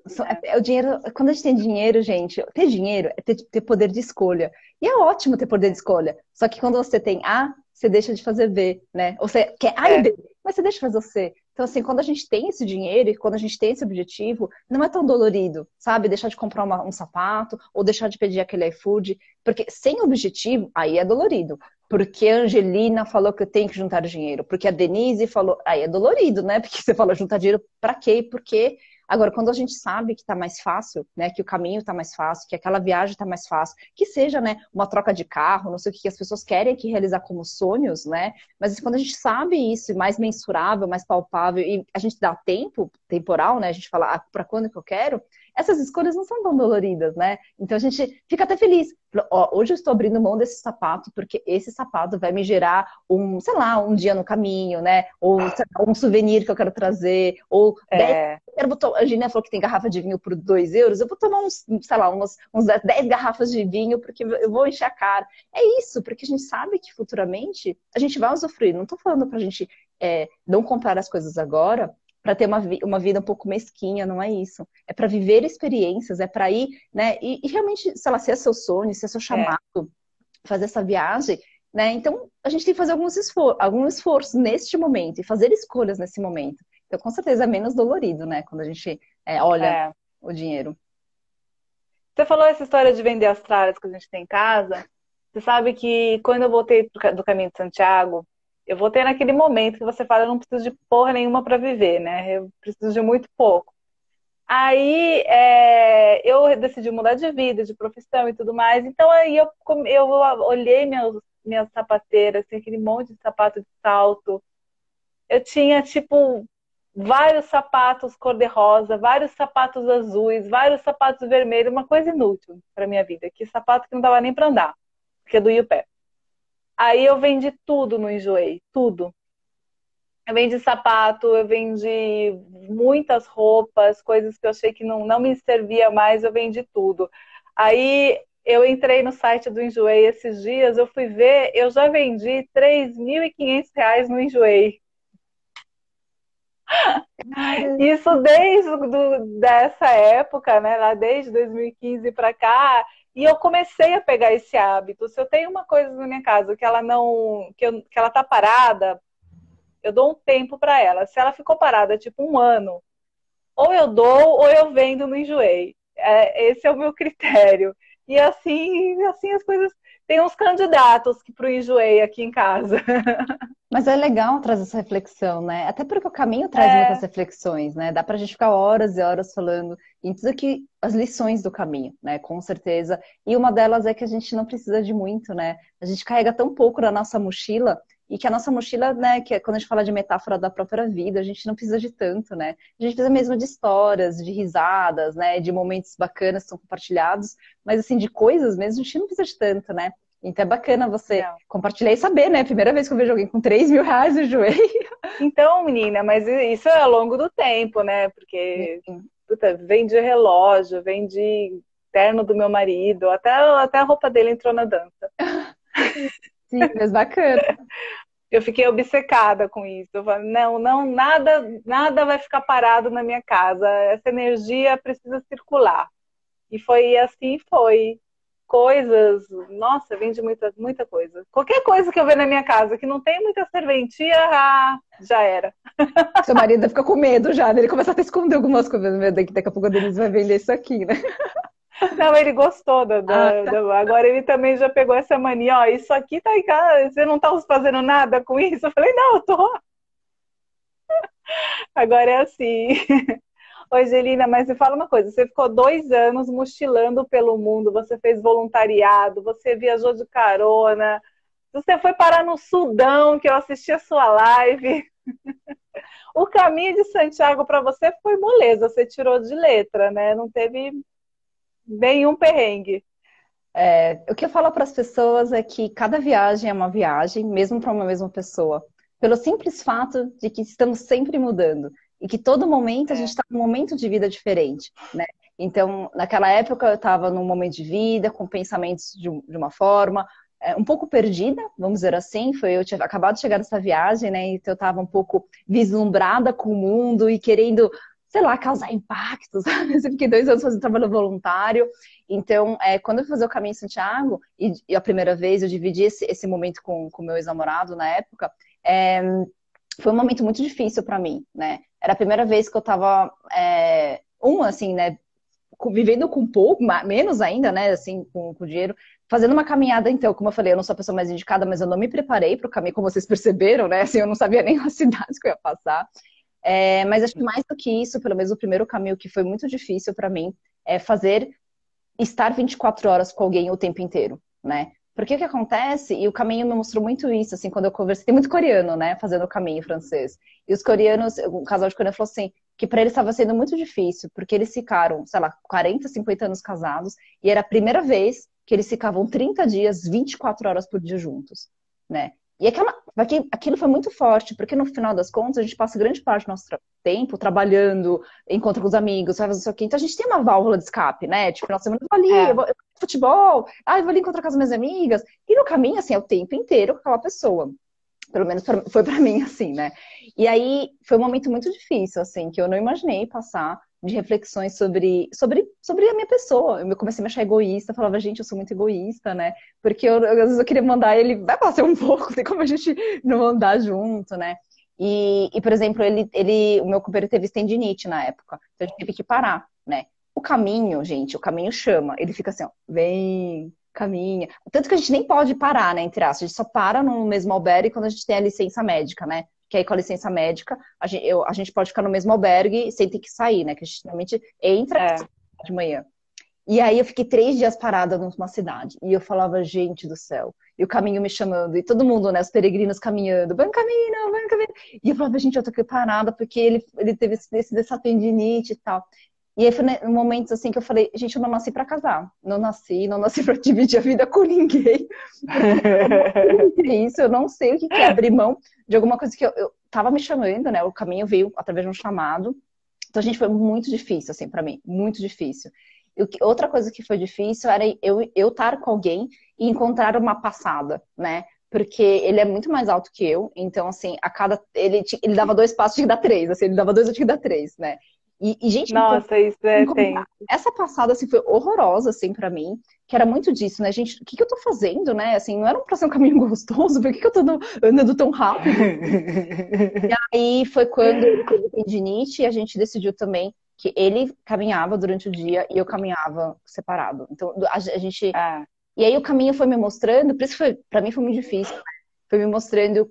Speaker 2: o dinheiro, quando a gente tem dinheiro, gente, ter dinheiro é ter poder de escolha. E é ótimo ter poder de escolha. Só que quando você tem A, você deixa de fazer B, né? Ou você quer A e
Speaker 1: É,
Speaker 2: B, mas você deixa de fazer o C. Então, assim, quando a gente tem esse dinheiro e quando a gente tem esse objetivo, não é tão dolorido, sabe? Deixar de comprar um sapato ou deixar de pedir aquele iFood. Porque sem objetivo, aí é dolorido. Porque a Angelina falou que eu tenho que juntar dinheiro. Porque a Denise falou. Aí é dolorido, né? Porque você fala juntar dinheiro pra quê e por quê? Agora, quando a gente sabe que tá mais fácil, né? Que o caminho tá mais fácil, que aquela viagem tá mais fácil, que seja, né, uma troca de carro, não sei o que as pessoas querem aqui realizar como sonhos, né? Mas quando a gente sabe isso, mais mensurável, mais palpável, e a gente dá tempo, temporal, né? A gente fala, ah, pra quando que eu quero? Essas escolhas não são tão doloridas, né? Então a gente fica até feliz. Ó, hoje eu estou abrindo mão desse sapato porque esse sapato vai me gerar sei lá, um dia no caminho, né? Ou sei lá, um souvenir que eu quero trazer, ou 10.
Speaker 1: é,
Speaker 2: A Gina falou que tem garrafa de vinho por 2 euros. Eu vou tomar sei lá, uns 10 garrafas de vinho porque eu vou encher a cara. É isso, porque a gente sabe que futuramente a gente vai usufruir. Não estou falando pra gente não comprar as coisas agora para ter uma vida um pouco mesquinha, não é isso. É para viver experiências, é para ir, né? E realmente, sei lá, se é seu sonho, se é seu chamado, fazer essa viagem, né? Então, a gente tem que fazer algum esforço neste momento e fazer escolhas nesse momento. Então, com certeza é menos dolorido, né? Quando a gente olha
Speaker 1: é.
Speaker 2: o dinheiro.
Speaker 1: Você falou essa história de vender as tralhas que a gente tem em casa. Você sabe que quando eu voltei do Caminho de Santiago, eu voltei naquele momento que você fala, eu não preciso de porra nenhuma para viver, né? Eu preciso de muito pouco. Aí eu decidi mudar de vida, de profissão e tudo mais. Então aí eu olhei minhas sapateiras, assim, aquele monte de sapato de salto. Eu tinha, tipo, vários sapatos cor-de-rosa, vários sapatos azuis, vários sapatos vermelhos, uma coisa inútil para minha vida. Que sapato que não dava nem para andar, porque doía o pé. Aí eu vendi tudo no Enjoei, tudo. Eu vendi sapato, eu vendi muitas roupas, coisas que eu achei que não me servia mais, eu vendi tudo. Aí eu entrei no site do Enjoei esses dias, eu fui ver, eu já vendi R$ 3.500 no Enjoei. Isso dessa época, né? Lá desde 2015 para cá, e eu comecei a pegar esse hábito. Se eu tenho uma coisa na minha casa que ela não, que ela tá parada, eu dou um tempo para ela. Se ela ficou parada tipo um ano, ou eu dou ou eu vendo no Enjoei. Esse é o meu critério. E assim as coisas. Tem uns candidatos que pro Enjoei aqui em casa.
Speaker 2: Mas é legal trazer essa reflexão, né? Até porque o caminho traz muitas reflexões, né? Dá pra gente ficar horas e horas falando em tudo aqui, as lições do caminho, né? Com certeza. E uma delas é que a gente não precisa de muito, né? A gente carrega tão pouco na nossa mochila e que a nossa mochila, né? Que quando a gente fala de metáfora da própria vida, a gente não precisa de tanto, né? A gente precisa mesmo de histórias, de risadas, né? De momentos bacanas que são compartilhados, mas assim, de coisas mesmo, a gente não precisa de tanto, né? Então é bacana você compartilhar e saber, né? Primeira vez que eu vejo alguém com R$ 3.000 no joelho.
Speaker 1: Então, menina, mas isso é ao longo do tempo, né? Porque puta, vende relógio, vende terno do meu marido, até a roupa dele entrou na dança.
Speaker 2: Sim, mas bacana.
Speaker 1: Eu fiquei obcecada com isso. Eu falei, não, não, nada vai ficar parado na minha casa. Essa energia precisa circular. E foi assim, foi. Coisas, nossa, vende muita coisa. Qualquer coisa que eu ver na minha casa que não tem muita serventia, já era.
Speaker 2: Seu marido fica com medo já, né? Ele começa até a esconder algumas coisas. Daqui a pouco a Denise vai vender isso aqui, né?
Speaker 1: Não, ele gostou
Speaker 2: Ah,
Speaker 1: agora ele também já pegou essa mania, ó, isso aqui tá em casa, você não tá fazendo nada com isso? Eu falei, não, eu tô. Agora é assim. Oi, Angelina, mas me fala uma coisa, você ficou 2 anos mochilando pelo mundo, você fez voluntariado, você viajou de carona, você foi parar no Sudão, que eu assisti a sua live. O caminho de Santiago para você foi moleza, você tirou de letra, né? Não teve nenhum perrengue.
Speaker 2: o que eu falo para as pessoas é que cada viagem é uma viagem, mesmo para uma mesma pessoa. Pelo simples fato de que estamos sempre mudando. E que todo momento a gente
Speaker 1: É,
Speaker 2: está num momento de vida diferente, né? Então, naquela época eu estava num momento de vida, com pensamentos de uma forma, um pouco perdida, vamos dizer assim. Eu tinha acabado de chegar dessa viagem, né? Então eu estava um pouco vislumbrada com o mundo e querendo, sei lá, causar impactos. Eu fiquei 2 anos fazendo trabalho voluntário. Então, quando eu fui fazer o caminho em Santiago, e a primeira vez eu dividi esse momento com o meu ex-namorado na época, é, foi um momento muito difícil para mim, né? Era a primeira vez que eu tava, assim, né, vivendo com pouco, menos ainda, né, assim, com dinheiro, fazendo uma caminhada, então, como eu falei, eu não sou a pessoa mais indicada, mas eu não me preparei para o caminho, como vocês perceberam, né, assim, eu não sabia nem as cidades que eu ia passar. Mas acho que mais do que isso, pelo menos o primeiro caminho que foi muito difícil para mim, é estar 24 horas com alguém o tempo inteiro, né? Porque o que acontece, e o caminho me mostrou muito isso, assim, quando eu conversei, tem muito coreano, né, fazendo o caminho francês. E os coreanos, o casal de coreano falou assim, que para eles estava sendo muito difícil, porque eles ficaram, sei lá, 40, 50 anos casados, e era a primeira vez que eles ficavam 30 dias, 24 horas por dia juntos, né? E aquilo foi muito forte, porque no final das contas a gente passa grande parte do nosso tempo trabalhando, encontra com os amigos, vai fazer isso aqui. Então a gente tem uma válvula de escape, né? Tipo, final de semana eu vou ali, eu
Speaker 1: é,
Speaker 2: vou futebol, eu vou ali encontrar com as minhas amigas. E no caminho, assim, é o tempo inteiro com aquela pessoa. Pelo menos foi pra mim, assim, né? E aí foi um momento muito difícil, assim, que eu não imaginei passar de reflexões sobre a minha pessoa. Eu comecei a me achar egoísta, falava, gente, eu sou muito egoísta, né? Porque às vezes eu queria mandar ele, vai passar um pouco, tem como a gente não andar junto, né? Por exemplo, o meu companheiro teve tendinite na época, então a gente teve que parar, né? O caminho, gente, o caminho chama, ele fica assim, ó, vem, caminha. Tanto que a gente nem pode parar, né, entre aspas. A gente só para no mesmo albergue quando a gente tem a licença médica, né? Que aí com a licença médica, a gente pode ficar no mesmo albergue sem ter que sair, né? Que a gente realmente entra
Speaker 1: é.
Speaker 2: de manhã. E aí eu fiquei 3 dias parada numa cidade. E eu falava, gente do céu. E o caminho me chamando. E todo mundo, né? Os peregrinos caminhando. Vai no caminho, vai no caminho. E eu falava, gente, eu tô aqui parada porque ele teve essa tendinite e tal. E aí foi momentos assim que eu falei, gente, eu não nasci pra casar. Não nasci pra dividir a vida com ninguém. Eu não sei o que é isso, eu não sei o que é abrir mão de alguma coisa que eu tava me chamando, né? O caminho veio através de um chamado. Então, gente, foi muito difícil, assim, pra mim. Muito difícil. Outra coisa que foi difícil era eu estar com alguém e encontrar uma passada, né? Porque ele é muito mais alto que eu, então, assim, ele dava 2 passos, tinha que dar 3, assim, ele dava 2, eu tinha que dar 3, né? Gente,
Speaker 1: Nossa, isso é tenso.
Speaker 2: essa passada, assim, foi horrorosa, assim, pra mim, que era muito disso, né, gente, o que eu tô fazendo, né, assim, não era pra ser um caminho gostoso, por que eu tô andando tão rápido? E aí foi quando ele teve tendinite e a gente decidiu também que ele caminhava durante o dia e eu caminhava separado. Então, a gente...
Speaker 1: Ah,
Speaker 2: E aí o caminho foi me mostrando, por isso que pra mim foi muito difícil, foi me mostrando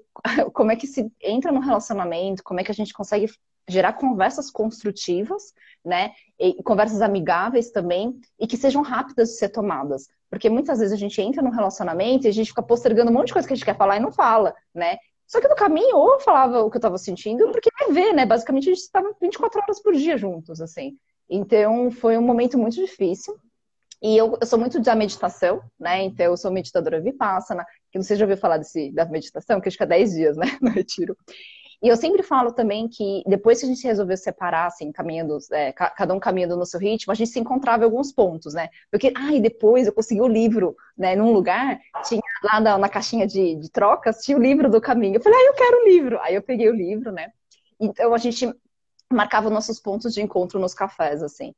Speaker 2: como é que se entra num relacionamento, como é que a gente consegue gerar conversas construtivas, né? E conversas amigáveis também, e que sejam rápidas de ser tomadas. Porque muitas vezes a gente entra num relacionamento e a gente fica postergando um monte de coisa que a gente quer falar e não fala, né? Só que no caminho, ou eu falava o que eu estava sentindo, porque vai ver, né? Basicamente a gente estava 24 horas por dia juntos, assim. Então foi um momento muito difícil. E eu sou muito da meditação, né? Então eu sou meditadora Vipassana, que não sei se já ouviu falar da meditação, que acho que é 10 dias, né? No retiro. E eu sempre falo também que depois que a gente resolveu separar, assim, caminhando, cada um caminhando no seu ritmo, a gente se encontrava em alguns pontos, né? Porque, depois eu consegui o livro, né, num lugar, tinha lá na caixinha de trocas, tinha o livro do caminho. Eu falei, eu quero o livro. Aí eu peguei o livro, né? Então a gente marcava nossos pontos de encontro nos cafés, assim.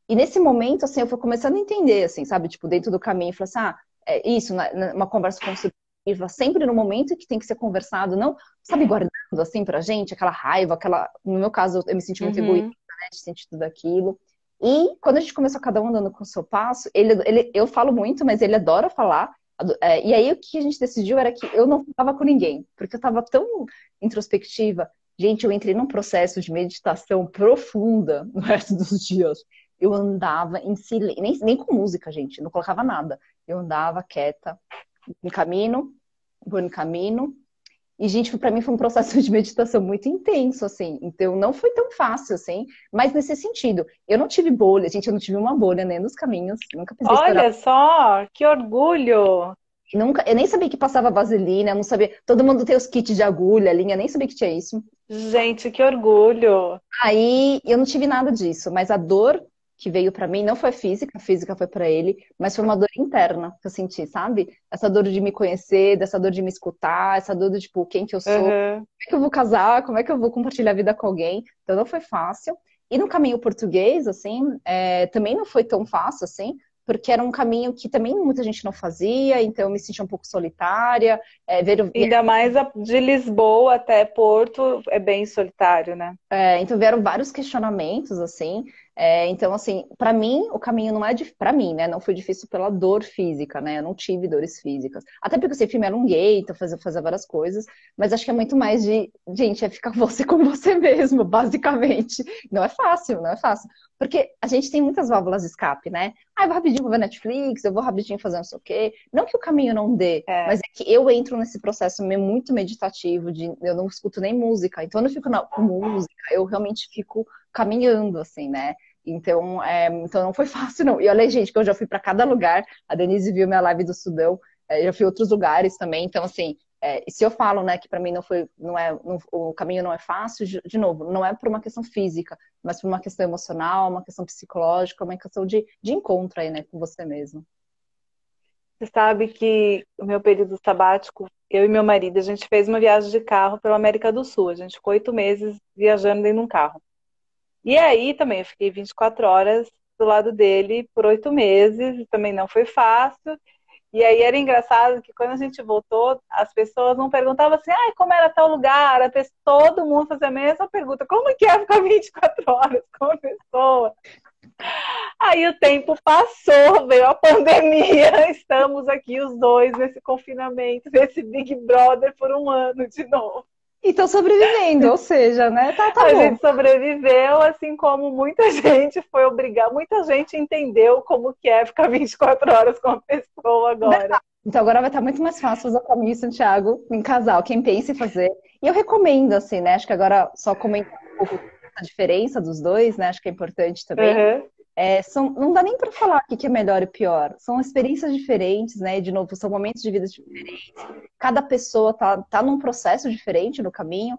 Speaker 2: E nesse momento, assim, eu fui começando a entender, assim, sabe? Tipo, dentro do caminho, eu falei assim, é isso, uma conversa construtiva, sempre no momento que tem que ser conversado, não, sabe, guardando, assim, pra gente, aquela raiva, no meu caso, eu me senti muito egoísta,
Speaker 1: Uhum.
Speaker 2: né, de sentir tudo aquilo. E quando a gente começou cada um andando com o seu passo, eu falo muito, mas ele adora falar. E aí o que a gente decidiu era que eu não falava com ninguém, porque eu tava tão introspectiva. Gente, eu entrei num processo de meditação profunda no resto dos dias. Eu andava em silêncio, nem com música, gente, não colocava nada. Eu andava quieta, em caminho, por caminho. E, gente, para mim foi um processo de meditação muito intenso, assim. Então, não foi tão fácil, assim, mas nesse sentido. Eu não tive bolha, gente, eu não tive uma bolha nem nos caminhos, nunca pisei fora.
Speaker 1: Olha só, que orgulho!
Speaker 2: Nunca, eu nem sabia que passava vaselina, eu não sabia. Todo mundo tem os kits de agulha, linha, nem sabia que tinha isso.
Speaker 1: Gente, que orgulho!
Speaker 2: Aí eu não tive nada disso, mas a dor que veio pra mim não foi física, a física foi pra ele, mas foi uma dor interna que eu senti, sabe? Essa dor de me conhecer, dessa dor de me escutar, essa dor de tipo, quem que eu sou, como
Speaker 1: Uhum.
Speaker 2: é que eu vou casar, como é que eu vou compartilhar a vida com alguém. Então não foi fácil. E no caminho português, assim, também não foi tão fácil, assim, porque era um caminho que também muita gente não fazia, então eu me sentia um pouco solitária.
Speaker 1: Ainda mais de Lisboa até Porto é bem solitário, né?
Speaker 2: Então vieram vários questionamentos, assim. Então, assim, para mim, o caminho não é difícil. Para mim, né? Não foi difícil pela dor física, né? Eu não tive dores físicas. Até porque eu sempre me alonguei, então fazia várias coisas. Mas acho que é muito mais gente, é ficar você com você mesmo, basicamente. Não é fácil, não é fácil. Porque a gente tem muitas válvulas de escape, né? Eu vou rapidinho ver Netflix, eu vou rapidinho fazer não sei o quê. Não que o caminho não dê,
Speaker 1: É.
Speaker 2: mas é que eu entro nesse processo muito meditativo, eu não escuto nem música. Então eu não fico com música, eu realmente fico caminhando, assim, né? Então não foi fácil, não. E olha, gente, que eu já fui para cada lugar. A Denise viu minha live do Sudão, eu já fui a outros lugares também. Então, assim, e se eu falo, né, que para mim o caminho não é fácil, de novo, não é por uma questão física, mas por uma questão emocional, uma questão psicológica, uma questão de encontro aí, né, com você mesmo.
Speaker 1: Você sabe que o meu período sabático, eu e meu marido, a gente fez uma viagem de carro pela América do Sul. A gente ficou 8 meses viajando dentro de um carro. E aí também eu fiquei 24 horas do lado dele por 8 meses, e também não foi fácil. E aí era engraçado que quando a gente voltou, as pessoas não perguntavam assim, como era tal lugar? Todo mundo fazia a mesma pergunta, como que é ficar 24 horas com a pessoa? Aí o tempo passou, veio a pandemia, estamos aqui os dois nesse confinamento, nesse Big Brother por um ano de novo.
Speaker 2: E tô sobrevivendo, ou seja, né, tá
Speaker 1: A
Speaker 2: bom.
Speaker 1: gente sobreviveu, assim como muita gente foi obrigada, muita gente entendeu como que é ficar 24 horas com a pessoa agora.
Speaker 2: Então agora vai estar muito mais fácil fazer o caminho Santiago em casal, quem pensa em fazer. E eu recomendo, assim, né? Acho que agora só comentar um pouco a diferença dos dois, né? Acho que é importante também.
Speaker 1: Uhum.
Speaker 2: Não dá nem para falar o que é melhor e pior. São experiências diferentes, né? De novo, são momentos de vida diferentes. Cada pessoa tá num processo diferente no caminho.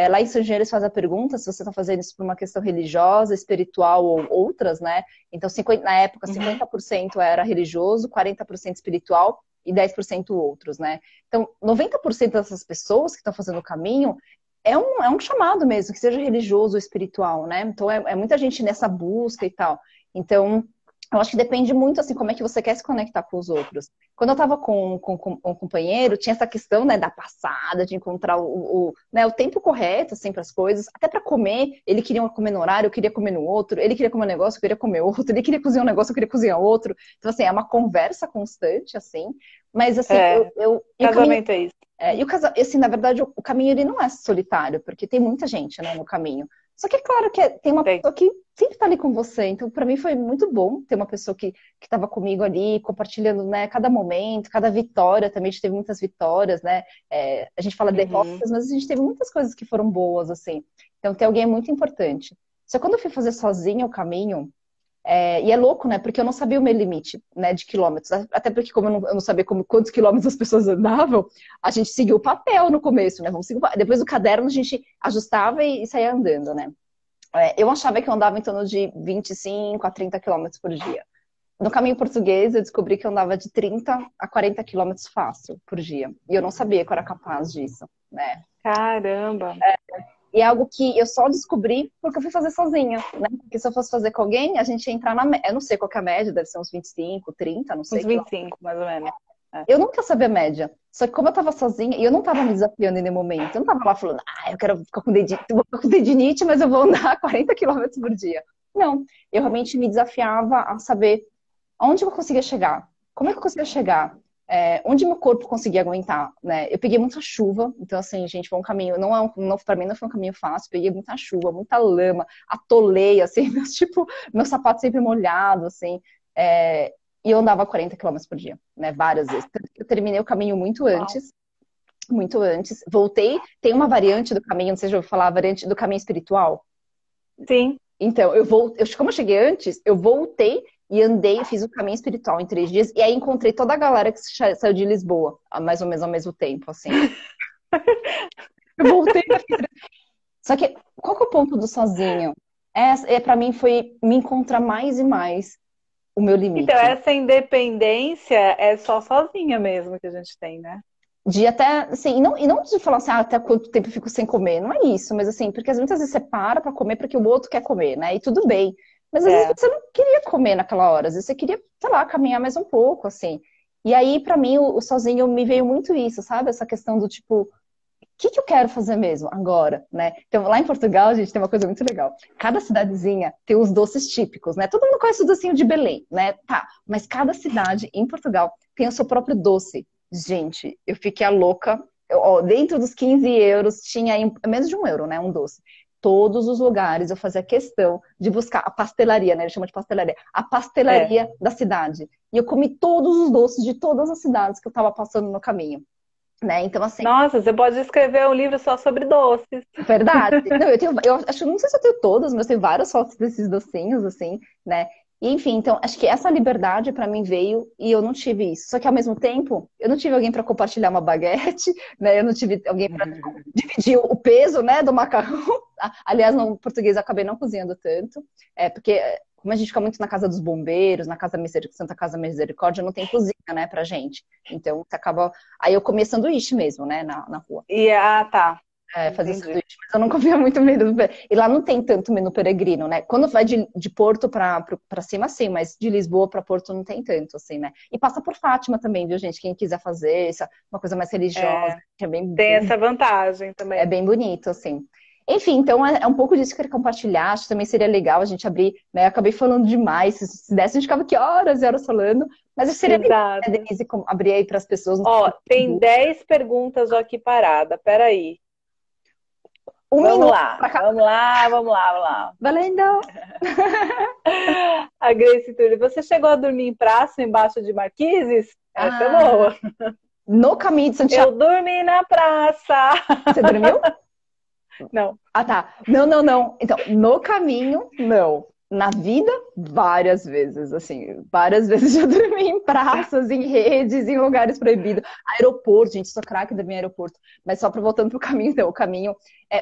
Speaker 2: Lá em São Engenheiro eles fazem a pergunta se você está fazendo isso por uma questão religiosa, espiritual ou outras, né? Então, na época, 50% era religioso, 40% espiritual e 10% outros, né? Então, 90% dessas pessoas que estão fazendo o caminho é um chamado mesmo, que seja religioso ou espiritual, né? Então, é muita gente nessa busca e tal. Então, eu acho que depende muito, assim, como é que você quer se conectar com os outros. Quando eu estava com um companheiro, tinha essa questão, né, da passada, de encontrar né, o tempo correto, assim, para as coisas. Até para comer, ele queria comer no horário, eu queria comer no outro. Ele queria comer um negócio, eu queria comer outro. Ele queria cozinhar um negócio, eu queria cozinhar outro. Então, assim, é uma conversa constante, assim. Mas, assim,
Speaker 1: Casamento é isso.
Speaker 2: e o casamento, assim, na verdade, o caminho ele não é solitário, porque tem muita gente, né, no caminho. Só que é claro que tem uma pessoa que sempre tá ali com você. Então, para mim foi muito bom ter uma pessoa que estava comigo ali, compartilhando, né, cada momento, cada vitória. Também a gente teve muitas vitórias, né? A gente fala derrotas, mas a gente teve muitas coisas que foram boas, assim. Então, ter alguém é muito importante. Só que quando eu fui fazer sozinha o caminho, E é louco, né? Porque eu não sabia o meu limite, né, de quilômetros. Até porque, como eu não sabia quantos quilômetros as pessoas andavam, a gente seguiu o papel no começo, né? Depois do caderno, a gente ajustava e saía andando, né? Eu achava que eu andava em torno de 25 a 30 quilômetros por dia. No caminho português, eu descobri que eu andava de 30 a 40 quilômetros fácil por dia. E eu não sabia que eu era capaz disso, né?
Speaker 1: Caramba!
Speaker 2: E é algo que eu só descobri porque eu fui fazer sozinha, né? Porque se eu fosse fazer com alguém, a gente ia entrar na média. Eu não sei qual que é a média, deve ser uns 25, 30, não sei.
Speaker 1: Uns 25, mais ou menos.
Speaker 2: Eu nunca sabia a média. Só que como eu tava sozinha, e eu não tava me desafiando em nenhum momento, eu não tava lá falando, eu quero ficar com vou ficar com tendinite, mas eu vou andar 40 quilômetros por dia. Não, eu realmente me desafiava a saber onde eu conseguia chegar, como é que eu conseguia chegar, onde meu corpo conseguia aguentar, né? Eu peguei muita chuva, então assim, gente, foi um caminho, não para mim não foi um caminho fácil, peguei muita chuva, muita lama, atolei, assim, meus sapatos sempre molhados, assim, e eu andava 40 quilômetros por dia, né? Várias vezes. Eu terminei o caminho
Speaker 1: Uau.
Speaker 2: muito antes, voltei, tem uma variante do caminho, não sei se já ouviu falar, a variante do caminho espiritual.
Speaker 1: Sim.
Speaker 2: Então, como eu cheguei antes, eu voltei e andei, fiz o caminho espiritual em 3 dias, e aí encontrei toda a galera que saiu de Lisboa, mais ou menos ao mesmo tempo, assim. Eu voltei. Só que, qual que é o ponto do sozinho? Para mim foi me encontrar mais e mais o meu
Speaker 1: Então,
Speaker 2: limite.
Speaker 1: essa independência é só sozinha mesmo que a gente tem, né?
Speaker 2: De até, assim, e não de falar assim, até quanto tempo eu fico sem comer, não é isso, mas assim, porque muitas vezes você para pra comer porque o outro quer comer, né? E tudo bem. Mas às vezes
Speaker 1: É.
Speaker 2: você não queria comer naquela hora, às vezes você queria, sei lá, caminhar mais um pouco, assim. E aí, pra mim, o sozinho me veio muito isso, sabe? Essa questão do tipo, o que eu quero fazer mesmo agora, né? Então, lá em Portugal, a gente tem uma coisa muito legal. Cada cidadezinha tem os doces típicos, né? Todo mundo conhece o docinho de Belém, né? Tá, mas cada cidade em Portugal tem o seu próprio doce. Gente, eu fiquei a louca. Dentro dos 15 euros, tinha menos de 1 euro, né? Um doce. Todos os lugares eu fazia questão de buscar a pastelaria, né? Eles chamam de pastelaria. A
Speaker 1: É.
Speaker 2: pastelaria da cidade. E eu comi todos os doces de todas as cidades que eu tava passando no caminho, né? Então, assim,
Speaker 1: Nossa, você pode escrever um livro só sobre doces.
Speaker 2: verdade. Não, eu acho, não sei se eu tenho todas, mas eu tenho várias fotos desses docinhos, assim, né? E, enfim, então, acho que essa liberdade pra mim veio e eu não tive isso. Só que ao mesmo tempo, eu não tive alguém pra compartilhar uma baguete, né? Eu não tive alguém pra dividir o peso, né, do macarrão. Aliás, no português eu acabei não cozinhando tanto, porque como a gente fica muito na casa dos bombeiros, na casa Santa Casa Misericórdia, não tem cozinha, né, pra gente. Então, você acaba. Aí eu comia sanduíche mesmo, né, na rua.
Speaker 1: Tá.
Speaker 2: Fazer
Speaker 1: Entendi.
Speaker 2: sanduíche, mas eu não comia muito menu. E lá não tem tanto menu peregrino, né? Quando vai de Porto pra cima, sim, mas de Lisboa pra Porto não tem tanto, assim, né? E passa por Fátima também, viu, gente? Quem quiser fazer, uma coisa mais religiosa,
Speaker 1: É,
Speaker 2: que
Speaker 1: tem essa vantagem
Speaker 2: é
Speaker 1: também.
Speaker 2: bem bonito, assim. Enfim, então é um pouco disso que eu queria compartilhar. Acho que também seria legal a gente abrir, né? Eu acabei falando demais. Se desse, a gente ficava aqui horas e horas falando. Mas seria legal, né,
Speaker 1: Exato.
Speaker 2: Denise, abrir aí para as pessoas.
Speaker 1: Ó, tem 10 perguntas aqui parada. Peraí.
Speaker 2: Um
Speaker 1: Vamos
Speaker 2: minuto
Speaker 1: lá,
Speaker 2: para cá.
Speaker 1: vamos lá, vamos lá, vamos lá.
Speaker 2: Valendo!
Speaker 1: A Grace Tully, você chegou a dormir em praça embaixo de marquises? Essa é
Speaker 2: Ah,
Speaker 1: boa.
Speaker 2: no caminho de Santiago.
Speaker 1: Eu dormi na praça.
Speaker 2: Você dormiu?
Speaker 1: Não.
Speaker 2: Ah, tá. Não, não, não. Então, no caminho, não. Na vida, várias vezes, assim, várias vezes já dormi em praças, em redes, em lugares proibidos. Aeroporto, gente, sou craque da minha aeroporto. Mas só para voltando pro caminho, então, o caminho.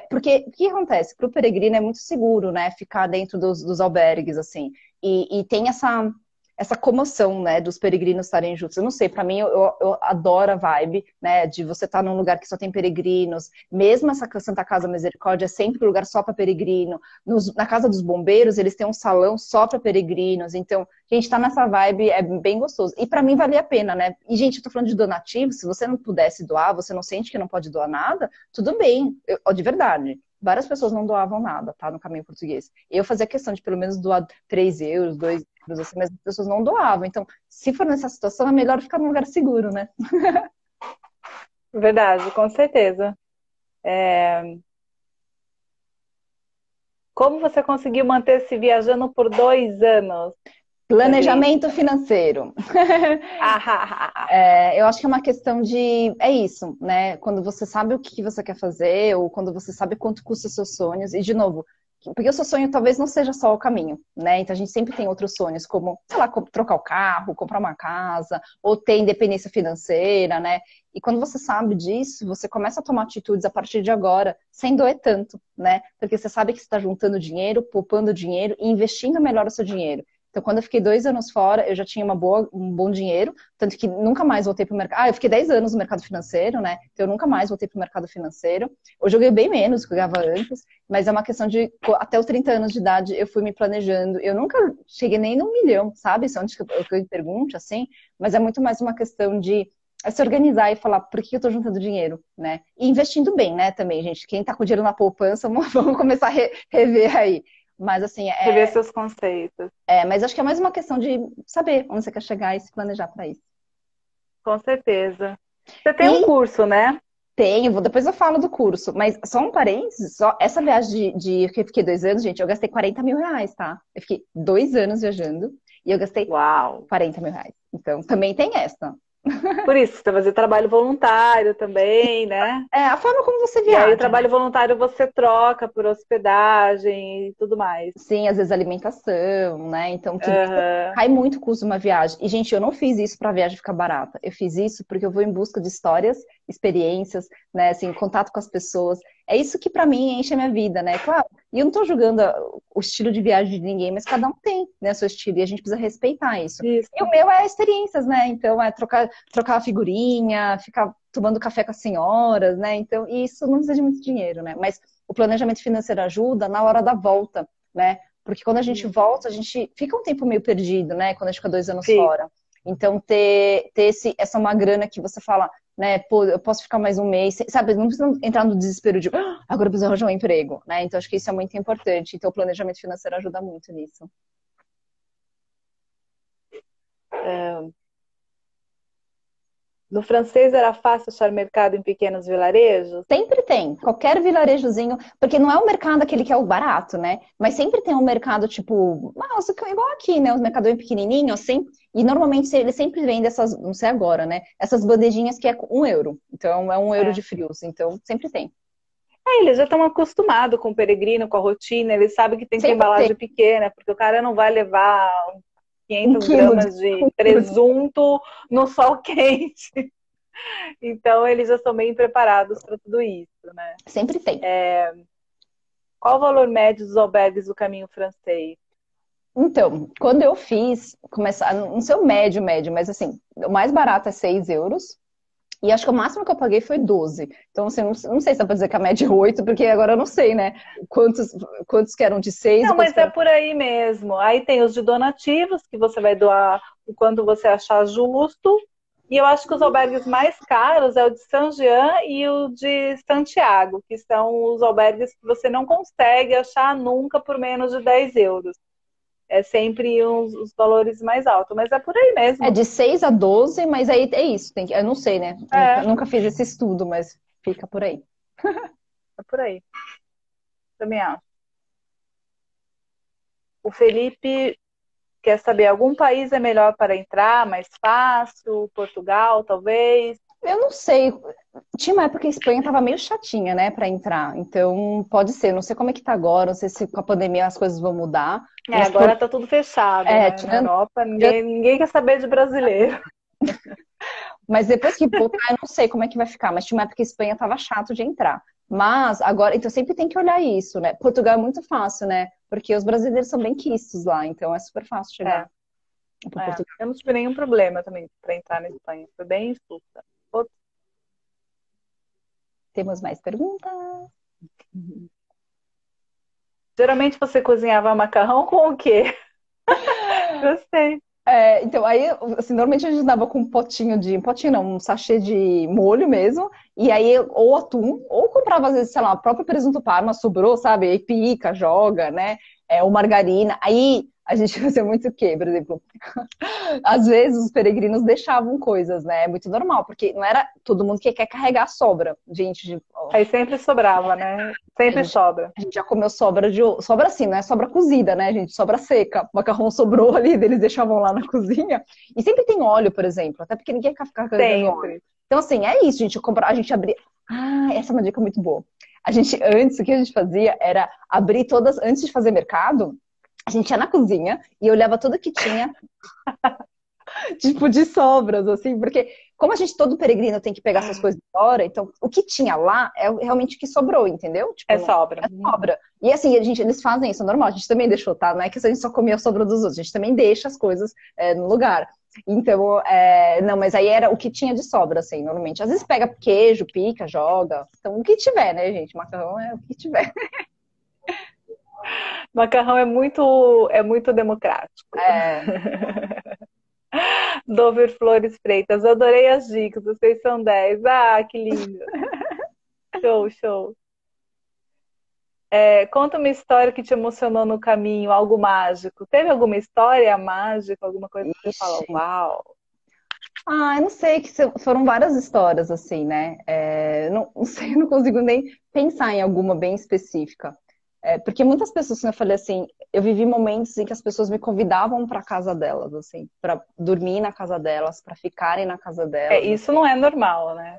Speaker 2: Porque o que acontece? Pro peregrino é muito seguro, né? Ficar dentro dos albergues, assim. E tem essa comoção, né, dos peregrinos estarem juntos. Eu não sei, para mim, eu adoro a vibe, né, de você estar num lugar que só tem peregrinos. Mesmo essa Santa Casa Misericórdia é sempre um lugar só para peregrino. Na Casa dos Bombeiros, eles têm um salão só para peregrinos. Então, a gente tá nessa vibe, é bem gostoso. E para mim, valia a pena, né? E, gente, eu tô falando de donativo, se você não pudesse doar, você não sente que não pode doar nada, tudo bem, de verdade. Várias pessoas não doavam nada, tá? No caminho português. Eu fazia questão de pelo menos doar 3 euros, 2 euros, assim, mas as pessoas não doavam. Então, se for nessa situação, é melhor ficar num lugar seguro, né?
Speaker 1: Verdade, com certeza. Como você conseguiu manter-se viajando por 2 anos?
Speaker 2: Planejamento financeiro.
Speaker 1: Ah,
Speaker 2: Eu acho que é uma questão de. É isso, né? Quando você sabe o que você quer fazer, ou quando você sabe quanto custa os seus sonhos. E, de novo, Porque o seu sonho talvez não seja só o caminho, né? Então a gente sempre tem outros sonhos, como, sei lá, trocar o carro, comprar uma casa, ou ter independência financeira, né? E quando você sabe disso, você começa a tomar atitudes a partir de agora, sem doer tanto, né? Porque você sabe que você está juntando dinheiro, poupando dinheiro e investindo melhor o seu dinheiro. Então, quando eu fiquei 2 anos fora, eu já tinha um bom dinheiro, tanto que nunca mais voltei para o mercado. Eu fiquei 10 anos no mercado financeiro, né? Então, eu nunca mais voltei para o mercado financeiro. Hoje eu ganhei bem menos do que eu ganhava antes, mas é uma questão de, até os 30 anos de idade, eu fui me planejando. Eu nunca cheguei nem no 1 milhão, sabe? Isso é onde eu me pergunto, assim, mas é muito mais uma questão de se organizar e falar por que eu tô juntando dinheiro, né? E investindo bem, né, também, gente. Quem tá com dinheiro na poupança, vamos começar a rever aí. Mas assim,
Speaker 1: Rever seus conceitos.
Speaker 2: mas acho que é mais uma questão de saber onde você quer chegar e se planejar para isso.
Speaker 1: Com certeza. Você tem um curso, né?
Speaker 2: Tenho, depois eu falo do curso, mas só um parênteses, só essa viagem que eu fiquei 2 anos, gente, eu gastei 40 mil reais, tá? Eu fiquei 2 anos viajando e eu gastei 40 mil reais. Então, também tem essa.
Speaker 1: Por isso, você fazer trabalho voluntário também, né?
Speaker 2: A forma como você
Speaker 1: E
Speaker 2: viaja.
Speaker 1: aí o trabalho voluntário você troca por hospedagem e tudo mais.
Speaker 2: Sim, às vezes alimentação, né? Então, cai muito o custo de uma viagem. E, gente, eu não fiz isso pra viagem ficar barata. Eu fiz isso porque eu vou em busca de histórias, experiências, né? Assim, contato com as pessoas. É isso que pra mim enche a minha vida, né? Claro, e eu não tô julgando o estilo de viagem de ninguém, mas cada um tem, né, seu estilo. E a gente precisa respeitar isso. E o meu é experiências, né? Então, é trocar a figurinha, ficar tomando café com as senhoras, né? Então, isso não precisa de muito dinheiro, né? Mas o planejamento financeiro ajuda na hora da volta, né? Porque quando a gente volta, a gente fica um tempo meio perdido, né? Quando a gente fica 2 anos fora. Então, ter essa uma grana que você fala, né? Pô, eu posso ficar mais um mês, sabe? Não precisa entrar no desespero de agora eu preciso arranjar um emprego, né? Então, acho que isso é muito importante. Então, o planejamento financeiro ajuda muito nisso.
Speaker 1: No francês era fácil achar mercado em pequenos vilarejos?
Speaker 2: Sempre tem. Qualquer vilarejozinho, porque não é o mercado aquele que é o barato, né? Mas sempre tem um mercado, tipo, igual aqui, né? Os mercadões pequenininhos, assim. E normalmente eles sempre vendem essas, não sei agora, né? Essas bandejinhas que é 1 euro. Então, é 1 euro de frios. Então, sempre tem.
Speaker 1: Eles já estão acostumados com o peregrino, com a rotina. Eles sabem que tem que ter embalagem pequena, porque o cara não vai levar 500 gramas de presunto no sol quente. Então, eles já são bem preparados para tudo isso, né?
Speaker 2: Sempre tem.
Speaker 1: Qual o valor médio dos albergues do caminho francês?
Speaker 2: Então, quando eu fiz, não sei o médio, mas assim, o mais barato é 6 euros. E acho que o máximo que eu paguei foi 12. Então, assim, não sei se dá pra dizer que a média é 8, porque agora eu não sei, né? Quantos que eram de 6?
Speaker 1: Não, mas é por aí mesmo. Aí tem os de donativos, que você vai doar o quanto você achar justo. E eu acho que os albergues mais caros é o de Saint-Jean e o de Santiago, que são os albergues que você não consegue achar nunca por menos de 10 euros. É sempre os valores mais altos, mas é por aí mesmo.
Speaker 2: É de 6 a 12, mas aí é isso. Eu não sei, né? Nunca fiz esse estudo, mas fica por aí.
Speaker 1: É por aí. Também acho. O Felipe quer saber, algum país é melhor para entrar, mais fácil? Portugal, talvez?
Speaker 2: Eu não sei. Tinha uma época que a Espanha estava meio chatinha, né, para entrar. Então, pode ser. Não sei como é que tá agora. Não sei se com a pandemia as coisas vão mudar.
Speaker 1: Agora tá tudo fechado, né? Na Europa, ninguém quer saber de brasileiro.
Speaker 2: Mas depois que voltar, eu não sei como é que vai ficar. Mas tinha uma época que a Espanha estava chato de entrar. Mas agora, então sempre tem que olhar isso, né? Portugal é muito fácil, né? Porque os brasileiros são bem quistos lá, então é super fácil chegar.
Speaker 1: Eu não tive nenhum problema também para entrar na Espanha. Foi bem expulsa.
Speaker 2: Temos mais perguntas?
Speaker 1: Geralmente você cozinhava macarrão com o quê? Gostei.
Speaker 2: Então, aí, assim, normalmente a gente dava com um sachê de molho mesmo, e aí, ou atum, ou comprava, às vezes, sei lá, o próprio presunto Parma, sobrou, sabe? Aí pica, joga, né? Ou margarina. Aí, a gente fazia muito o quê, por exemplo? Às vezes, os peregrinos deixavam coisas, né? É muito normal, porque não era todo mundo que quer carregar sobra. Gente,
Speaker 1: aí sempre sobrava, né? Sempre sobra.
Speaker 2: A gente já comeu sobra sobra assim, não é sobra cozida, né, gente? Sobra seca. O macarrão sobrou ali, eles deixavam lá na cozinha. E sempre tem óleo, por exemplo, até porque ninguém quer ficar carregando óleo. Então, assim, é isso, gente. A gente abria. Essa é uma dica muito boa. A gente, antes, o que a gente fazia era abrir todas, antes de fazer mercado, a gente ia na cozinha e olhava tudo que tinha, tipo, de sobras, assim, porque como a gente, todo peregrino tem que pegar suas coisas fora, então o que tinha lá é realmente o que sobrou, entendeu?
Speaker 1: É
Speaker 2: Tipo,
Speaker 1: sobra.
Speaker 2: é sobra. E assim, eles fazem isso, é normal, a gente também deixou, tá? Não é que a gente só comia a sobra dos outros, a gente também deixa as coisas no lugar. Então, não, mas aí era o que tinha de sobra, assim, normalmente. Às vezes pega queijo, pica, joga. Então, o que tiver, né, gente? Macarrão é o que tiver.
Speaker 1: Macarrão é muito democrático.
Speaker 2: É,
Speaker 1: Dover Flores Freitas, adorei as dicas, vocês são 10. Ah, que lindo. Show, show. Conta uma história que te emocionou no caminho, algo mágico. Teve alguma história mágica, alguma coisa que você fala,
Speaker 2: ixi.
Speaker 1: uau?
Speaker 2: Ah, eu não sei, foram várias histórias, assim, né? Não sei, eu não consigo nem pensar em alguma bem específica. Porque muitas pessoas, como eu falei assim, eu vivi momentos em que as pessoas me convidavam para casa delas, assim, para dormir na casa delas, para ficarem na casa delas,
Speaker 1: Isso
Speaker 2: assim.
Speaker 1: não é normal, né?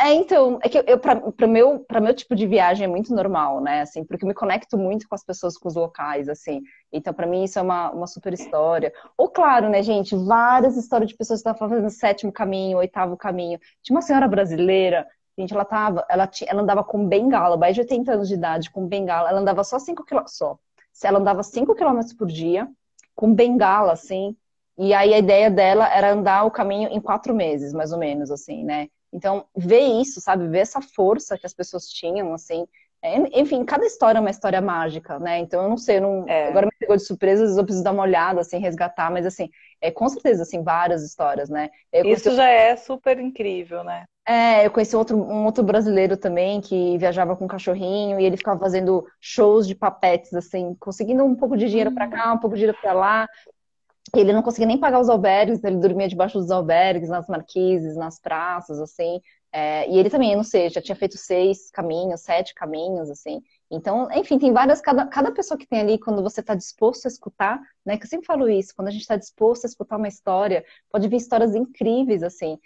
Speaker 2: Então, é que para meu tipo de viagem é muito normal, né? Assim, porque eu me conecto muito com as pessoas, com os locais, assim. Então, para mim, isso é uma super história. Ou, claro, né, gente, várias histórias de pessoas que estavam fazendo sétimo caminho, oitavo caminho. Tinha uma senhora brasileira, gente, ela andava com bengala, mais de 80 anos de idade, com bengala. Ela andava só 5 quilômetros, só. Ela andava 5 quilômetros por dia, com bengala, assim. E aí a ideia dela era andar o caminho em 4 meses, mais ou menos, assim, né? Então, ver isso, sabe? Ver essa força que as pessoas tinham, assim. Enfim, cada história é uma história mágica, né? Então, eu não sei,
Speaker 1: É.
Speaker 2: agora me pegou de surpresa, às vezes eu preciso dar uma olhada, assim, resgatar, mas, assim, com certeza, assim, várias histórias, né?
Speaker 1: Isso já é super incrível, né?
Speaker 2: Eu conheci um outro brasileiro também que viajava com um cachorrinho e ele ficava fazendo shows de papetes, assim, conseguindo um pouco de dinheiro para cá, um pouco de dinheiro para lá. Ele não conseguia nem pagar os albergues, ele dormia debaixo dos albergues, nas marquises, nas praças, assim. E ele também, eu não sei, já tinha feito 6 caminhos, 7 caminhos, assim. Então, enfim, tem várias, cada pessoa que tem ali, quando você está disposto a escutar, né? Que eu sempre falo isso, quando a gente está disposto a escutar uma história, pode vir histórias incríveis, assim.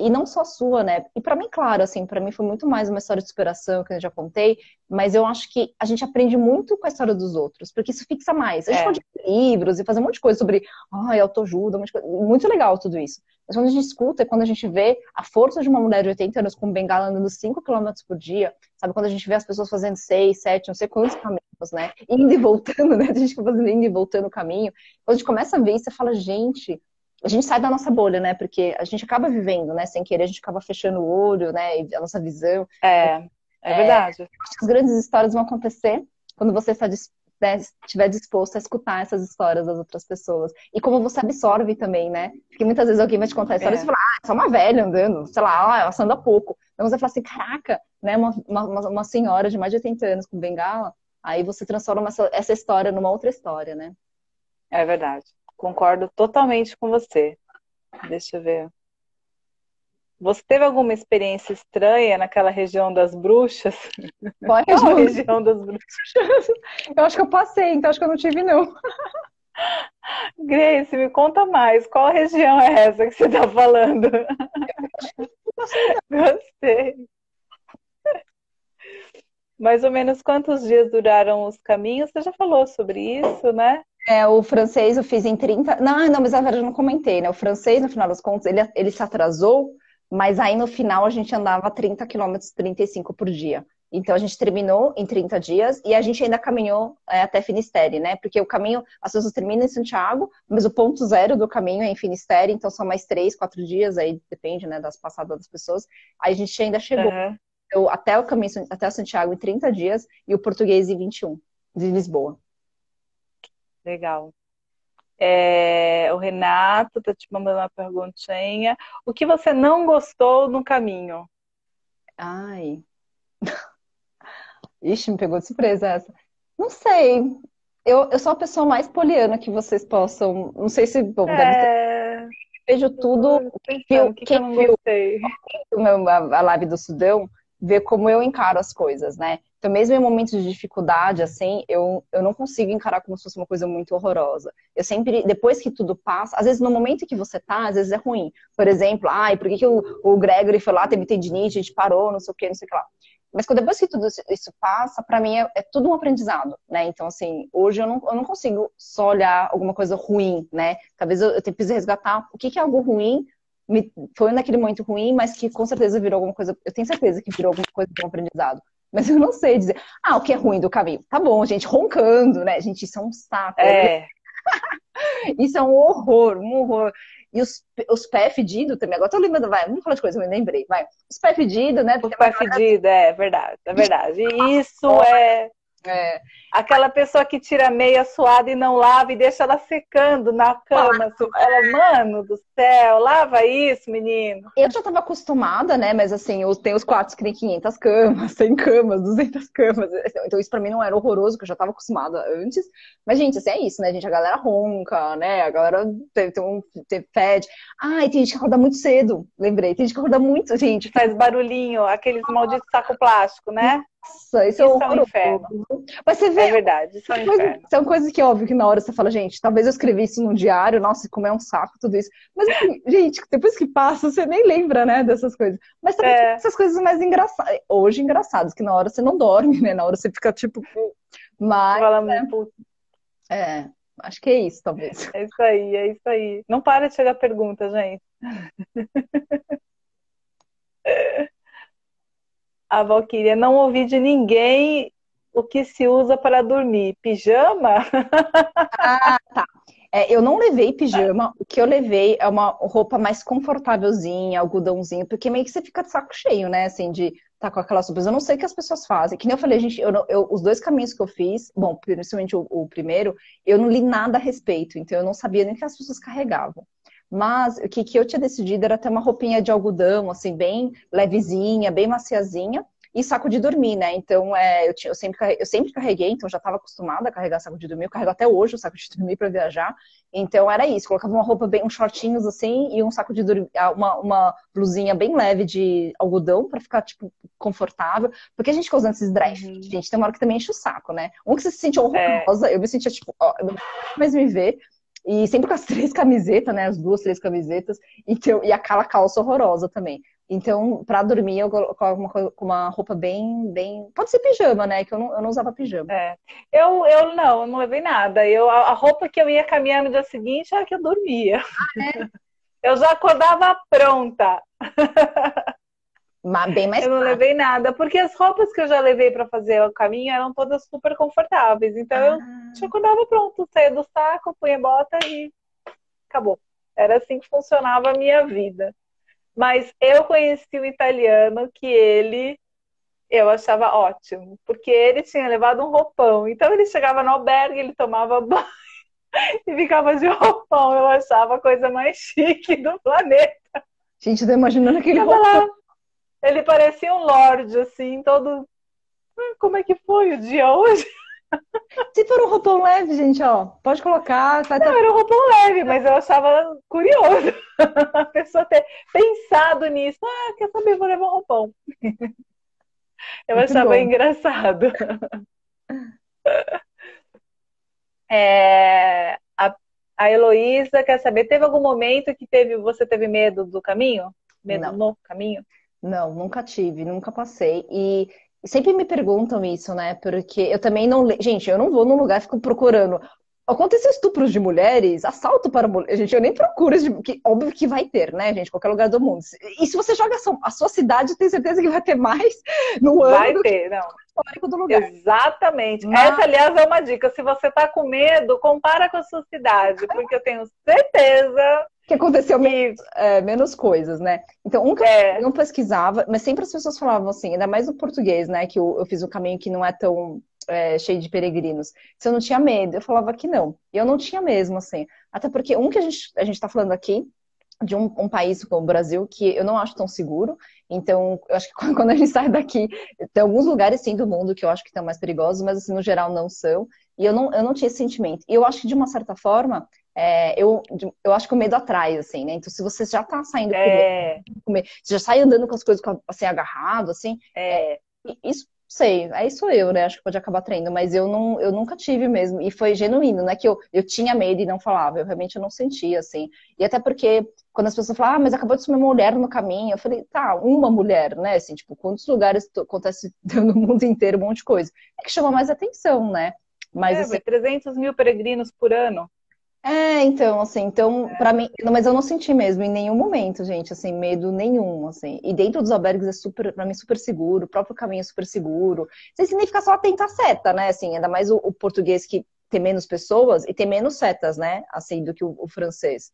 Speaker 2: E não só a sua, né? E para mim, claro, assim, para mim foi muito mais uma história de superação que eu já contei, mas eu acho que a gente aprende muito com a história dos outros, porque isso fixa mais. A gente pode
Speaker 1: É,
Speaker 2: ler livros e fazer um monte de coisa sobre autoajuda, um monte de coisa. Muito legal tudo isso. Mas quando a gente escuta, quando a gente vê a força de uma mulher de 80 anos com bengala andando 5 quilômetros por dia, sabe? Quando a gente vê as pessoas fazendo 6, 7, não sei quantos caminhos, né? Indo e voltando, né? A gente fica fazendo indo e voltando o caminho. Quando a gente começa a ver isso, você fala, gente, a gente sai da nossa bolha, né? Porque a gente acaba vivendo, né? Sem querer, a gente acaba fechando o olho, né? E a nossa visão.
Speaker 1: é, é verdade.
Speaker 2: As grandes histórias vão acontecer quando você estiver disposto a escutar essas histórias das outras pessoas. E como você absorve também, né? Porque muitas vezes alguém vai te contar a história e você
Speaker 1: É,
Speaker 2: fala, é só uma velha andando, sei lá, ela anda pouco. Então você fala assim, caraca, né? Uma senhora de mais de 80 anos com bengala, aí você transforma essa história numa outra história, né?
Speaker 1: é verdade. Concordo totalmente com você. Deixa eu ver. Você teve alguma experiência estranha naquela região das bruxas?
Speaker 2: Qual é a
Speaker 1: Qual a
Speaker 2: região?
Speaker 1: região das bruxas?
Speaker 2: Eu acho que eu passei, então acho que eu não tive, não.
Speaker 1: Grace, me conta mais. Qual região é essa que você está falando?
Speaker 2: Não passei,
Speaker 1: Gostei. Mais ou menos quantos dias duraram os caminhos? Você já falou sobre isso, né?
Speaker 2: O francês eu fiz em 30. Não, não, mas na verdade eu não comentei, né? O francês, no final das contas, ele se atrasou, mas aí no final a gente andava 30 quilômetros, 35 por dia. Então a gente terminou em 30 dias e a gente ainda caminhou até Finisterre, né? Porque o caminho, as pessoas terminam em Santiago, mas o ponto zero do caminho é em Finisterre, então são mais 3, 4 dias, aí depende, né, das passadas das pessoas. Aí a gente ainda chegou
Speaker 1: Uhum,
Speaker 2: até o caminho, até Santiago em 30 dias e o português em 21, de Lisboa.
Speaker 1: legal. O Renato tá te mandando uma perguntinha. O que você não gostou no caminho?
Speaker 2: Ai. Ixi, me pegou de surpresa essa. Não sei. Eu sou a pessoa mais poliana que vocês possam. Não sei se, bom, deve ter.
Speaker 1: É,
Speaker 2: Vejo
Speaker 1: eu
Speaker 2: tudo.
Speaker 1: tô pensando, o que que
Speaker 2: Quem
Speaker 1: eu não
Speaker 2: viu
Speaker 1: gostei?
Speaker 2: a live do Sudão, vê como eu encaro as coisas, né? Então, mesmo em momentos de dificuldade, assim, eu não consigo encarar como se fosse uma coisa muito horrorosa. Eu sempre, depois que tudo passa, às vezes no momento que você tá, às vezes é ruim. Por exemplo, ai, por que que o Gregory foi lá, teve tendinite, a gente parou, não sei o que, não sei o que lá. Mas depois que tudo isso passa, pra mim é tudo um aprendizado, né? Então, assim, hoje eu não consigo só olhar alguma coisa ruim, né? Talvez eu preciso resgatar o que é algo ruim, foi naquele momento ruim, mas que com certeza virou alguma coisa, eu tenho certeza que virou alguma coisa de um aprendizado. Mas eu não sei dizer, o que é ruim do caminho? Tá bom, gente, roncando, né? Gente, isso é um saco.
Speaker 1: É,
Speaker 2: Isso é um horror, um horror. E os pés fedidos também. Agora tô lembrando, vai, vamos falar de coisa que eu me lembrei, vai. Os pés fedidos, né?
Speaker 1: o
Speaker 2: Porque
Speaker 1: pé fedido, é verdade, é verdade. E isso é
Speaker 2: é,
Speaker 1: aquela pessoa que tira a meia suada e não lava e deixa ela secando na cama. Você fala, mano do céu, lava isso, menino.
Speaker 2: eu já estava acostumada, né? Mas assim, eu tenho os quartos que tem 500 camas, 100 camas, 200 camas. Então isso pra mim não era horroroso, que eu já estava acostumada antes. Mas, gente, assim, é isso, né, gente? A galera ronca, né? A galera tem fede. E tem gente que acorda muito cedo, lembrei. Tem gente que acorda muito, gente.
Speaker 1: Faz barulhinho, aqueles malditos saco plástico, né?
Speaker 2: Nossa,
Speaker 1: Isso é um
Speaker 2: horroroso.
Speaker 1: inferno.
Speaker 2: Mas você vê,
Speaker 1: É verdade, isso é um inferno.
Speaker 2: são coisas que, óbvio, que na hora você fala, gente, talvez eu escrevi isso num diário, nossa, como é um saco tudo isso. Mas, assim, gente, depois que passa, você nem lembra, né, dessas coisas. Mas também tem essas coisas mais engraçadas, hoje engraçadas, que na hora você não dorme, né, na hora você fica, tipo, mas,
Speaker 1: Fala,
Speaker 2: acho que é isso, talvez.
Speaker 1: é isso aí, é isso aí. Não para de chegar pergunta, gente. A Valquíria, não ouvi de ninguém o que se usa para dormir. Pijama?
Speaker 2: Tá. Eu não levei pijama, o que eu levei é uma roupa mais confortávelzinha, algodãozinho, porque meio que você fica de saco cheio, né, assim, de tá com aquelas roupas. Eu não sei o que as pessoas fazem. Que nem eu falei, gente, os dois caminhos que eu fiz, bom, principalmente o primeiro, eu não li nada a respeito, então eu não sabia nem o que as pessoas carregavam. Mas o que eu tinha decidido era ter uma roupinha de algodão, assim, bem levezinha, bem maciazinha, e saco de dormir, né? Então, eu sempre carreguei, então já estava acostumada a carregar saco de dormir. Eu carrego até hoje o saco de dormir para viajar. Então, era isso. Colocava uma roupa bem, uns shortinhos assim, e um saco de dormir, uma blusinha bem leve de algodão para ficar, tipo, confortável. Porque a gente fica usando esses dry fit, gente, tem uma hora que também enche o saco, né? Um que você se sente horrorosa, eu me sentia, tipo, eu não mais me ver. E sempre com as 3 camisetas, né? As 2, 3 camisetas. Então, e aquela calça horrorosa também. Então, pra dormir, eu coloco uma roupa bem. Pode ser pijama, né? Que eu não usava pijama.
Speaker 1: Eu não levei nada. A roupa que eu ia caminhar no dia seguinte era que eu dormia. Eu já acordava pronta.
Speaker 2: Mas bem mais
Speaker 1: Eu não
Speaker 2: fácil.
Speaker 1: levei nada, porque as roupas que eu já levei para fazer o caminho eram todas super confortáveis. Então eu já acordava pronto, saía do saco, punha a bota e acabou. Era assim que funcionava a minha vida. Mas eu conheci o italiano que eu achava ótimo, porque ele tinha levado um roupão. Então ele chegava no albergue, ele tomava banho e ficava de roupão. Eu achava a coisa mais chique do planeta.
Speaker 2: Gente, tô imaginando aquele
Speaker 1: Tava
Speaker 2: roupão.
Speaker 1: lá. Ele parecia um lorde, assim, todo. Como é que foi o dia hoje?
Speaker 2: Se for um roupão leve, gente, ó, pode colocar. Vai
Speaker 1: Não, era um roupão leve, mas eu achava curioso a pessoa ter pensado nisso. Quer saber, vou levar um roupão. Eu
Speaker 2: Muito
Speaker 1: achava
Speaker 2: bom.
Speaker 1: engraçado. É, a Heloísa quer saber, teve algum momento que você teve medo do caminho? Medo
Speaker 2: Não,
Speaker 1: no caminho?
Speaker 2: não, nunca tive, nunca passei. E sempre me perguntam isso, né? Porque eu também não. Gente, eu não vou num lugar e fico procurando. Aconteceu estupros de mulheres, assalto para mulheres. Gente, eu nem procuro, óbvio que vai ter, né, gente? Qualquer lugar do mundo. E se você joga a sua cidade, tem certeza que vai ter mais no ano
Speaker 1: Vai
Speaker 2: do que
Speaker 1: ter, não.
Speaker 2: o histórico do lugar.
Speaker 1: Exatamente.
Speaker 2: Mas,
Speaker 1: Essa, aliás, é uma dica. Se você tá com medo, compara com a sua cidade, porque eu tenho certeza
Speaker 2: que aconteceu
Speaker 1: que
Speaker 2: menos coisas, né? Então, eu não pesquisava, mas sempre as pessoas falavam assim, ainda mais no português, né? Que eu fiz um caminho que não é tão cheio de peregrinos. Se eu não tinha medo, eu falava que não. E eu não tinha mesmo, assim. Até porque que a gente tá falando aqui de um país como o Brasil que eu não acho tão seguro. Então, eu acho que quando a gente sai daqui, tem alguns lugares, sim, do mundo que eu acho que estão mais perigosos, mas, assim, no geral, não são. E eu não tinha esse sentimento. E eu acho que, de uma certa forma, eu acho que o medo atrai, assim, né? Então, se você já tá saindo você já sai andando com as coisas assim, agarrado, assim, isso sei, aí sou eu, né? Acho que pode acabar traindo, mas eu nunca tive mesmo. E foi genuíno, não é que eu tinha medo e não falava, eu realmente não sentia, assim. E até porque, quando as pessoas falam, mas acabou de sumir uma mulher no caminho, eu falei, tá, uma mulher, né? Assim, tipo, quantos lugares acontece no mundo inteiro um monte de coisa? É que chama mais atenção, né? Mas assim,
Speaker 1: Vai 300 mil peregrinos por ano.
Speaker 2: então, assim, então, para mim, mas eu não senti mesmo em nenhum momento, gente, assim, medo nenhum, assim. E dentro dos albergues é super, para mim, super seguro, o próprio caminho é super seguro. Sem significar só atento à seta, né? Assim, ainda mais o português que tem menos pessoas e tem menos setas, né? Assim, do que o francês.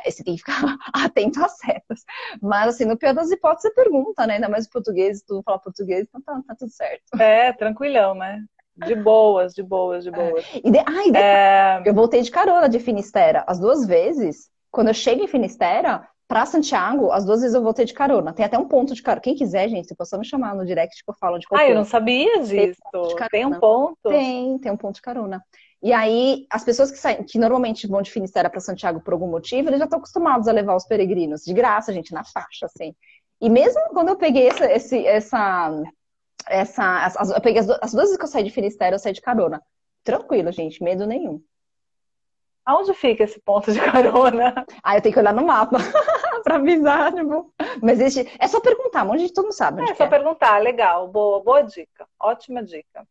Speaker 2: Você tem que ficar atento às setas. Mas, assim, no pior das hipóteses, você pergunta, né? Ainda mais o português, tu fala português, então tá tudo certo.
Speaker 1: É, tranquilão, né? De boas, de boas, de
Speaker 2: É.
Speaker 1: boas.
Speaker 2: E detalhe,
Speaker 1: É...
Speaker 2: eu voltei de carona de Finisterra as duas vezes. Quando eu chego em Finisterra, pra Santiago, as duas vezes eu voltei de carona. Tem até um ponto de carona. Quem quiser, gente, você pode só me chamar no direct que eu falo de qual
Speaker 1: Ah, eu não
Speaker 2: ponto.
Speaker 1: sabia
Speaker 2: Tem um ponto de
Speaker 1: disso. Tem um
Speaker 2: carona.
Speaker 1: ponto?
Speaker 2: Tem um ponto de carona. E aí, as pessoas que saem, que normalmente vão de Finisterra para Santiago por algum motivo, eles já estão acostumados a levar os peregrinos. De graça, gente, na faixa, assim. E mesmo quando eu peguei eu peguei as duas vezes que eu saí de Finisterra, eu saí de carona. Tranquilo, gente, medo nenhum.
Speaker 1: Aonde fica esse ponto de carona?
Speaker 2: Aí eu tenho que olhar no mapa pra avisar, tipo. Mas é só perguntar, um monte de gente todo mundo sabe onde
Speaker 1: É
Speaker 2: que
Speaker 1: só
Speaker 2: é.
Speaker 1: perguntar, legal, boa, boa dica, ótima dica.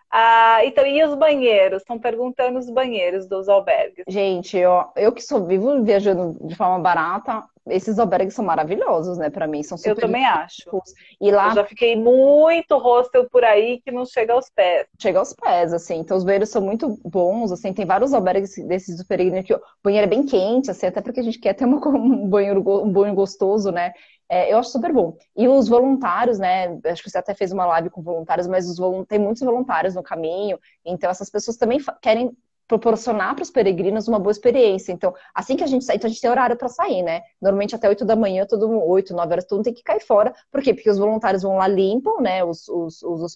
Speaker 1: Ah, então, e os banheiros? Estão perguntando os banheiros dos albergues.
Speaker 2: Gente, eu que sou vivo viajando de forma barata, esses albergues são maravilhosos, né, pra mim, são
Speaker 1: Eu
Speaker 2: super
Speaker 1: também acho.
Speaker 2: limpos. E
Speaker 1: Eu
Speaker 2: lá
Speaker 1: já fiquei muito hostel por aí que não chega aos pés.
Speaker 2: chega aos pés, assim. Então os banheiros são muito bons, assim. Tem vários albergues desses do peregrino que o banheiro é bem quente, assim, até porque a gente quer ter um banho gostoso, né? É, eu acho super bom. E os voluntários, né? Acho que você até fez uma live com voluntários, mas tem muitos voluntários no caminho. Então essas pessoas também querem proporcionar para os peregrinos uma boa experiência. Então, assim que a gente sai, então a gente tem horário para sair, né? Normalmente até 8 da manhã, todo mundo, 8, 9 horas, todo mundo tem que cair fora. Por quê? Porque os voluntários vão lá, limpam, né? Os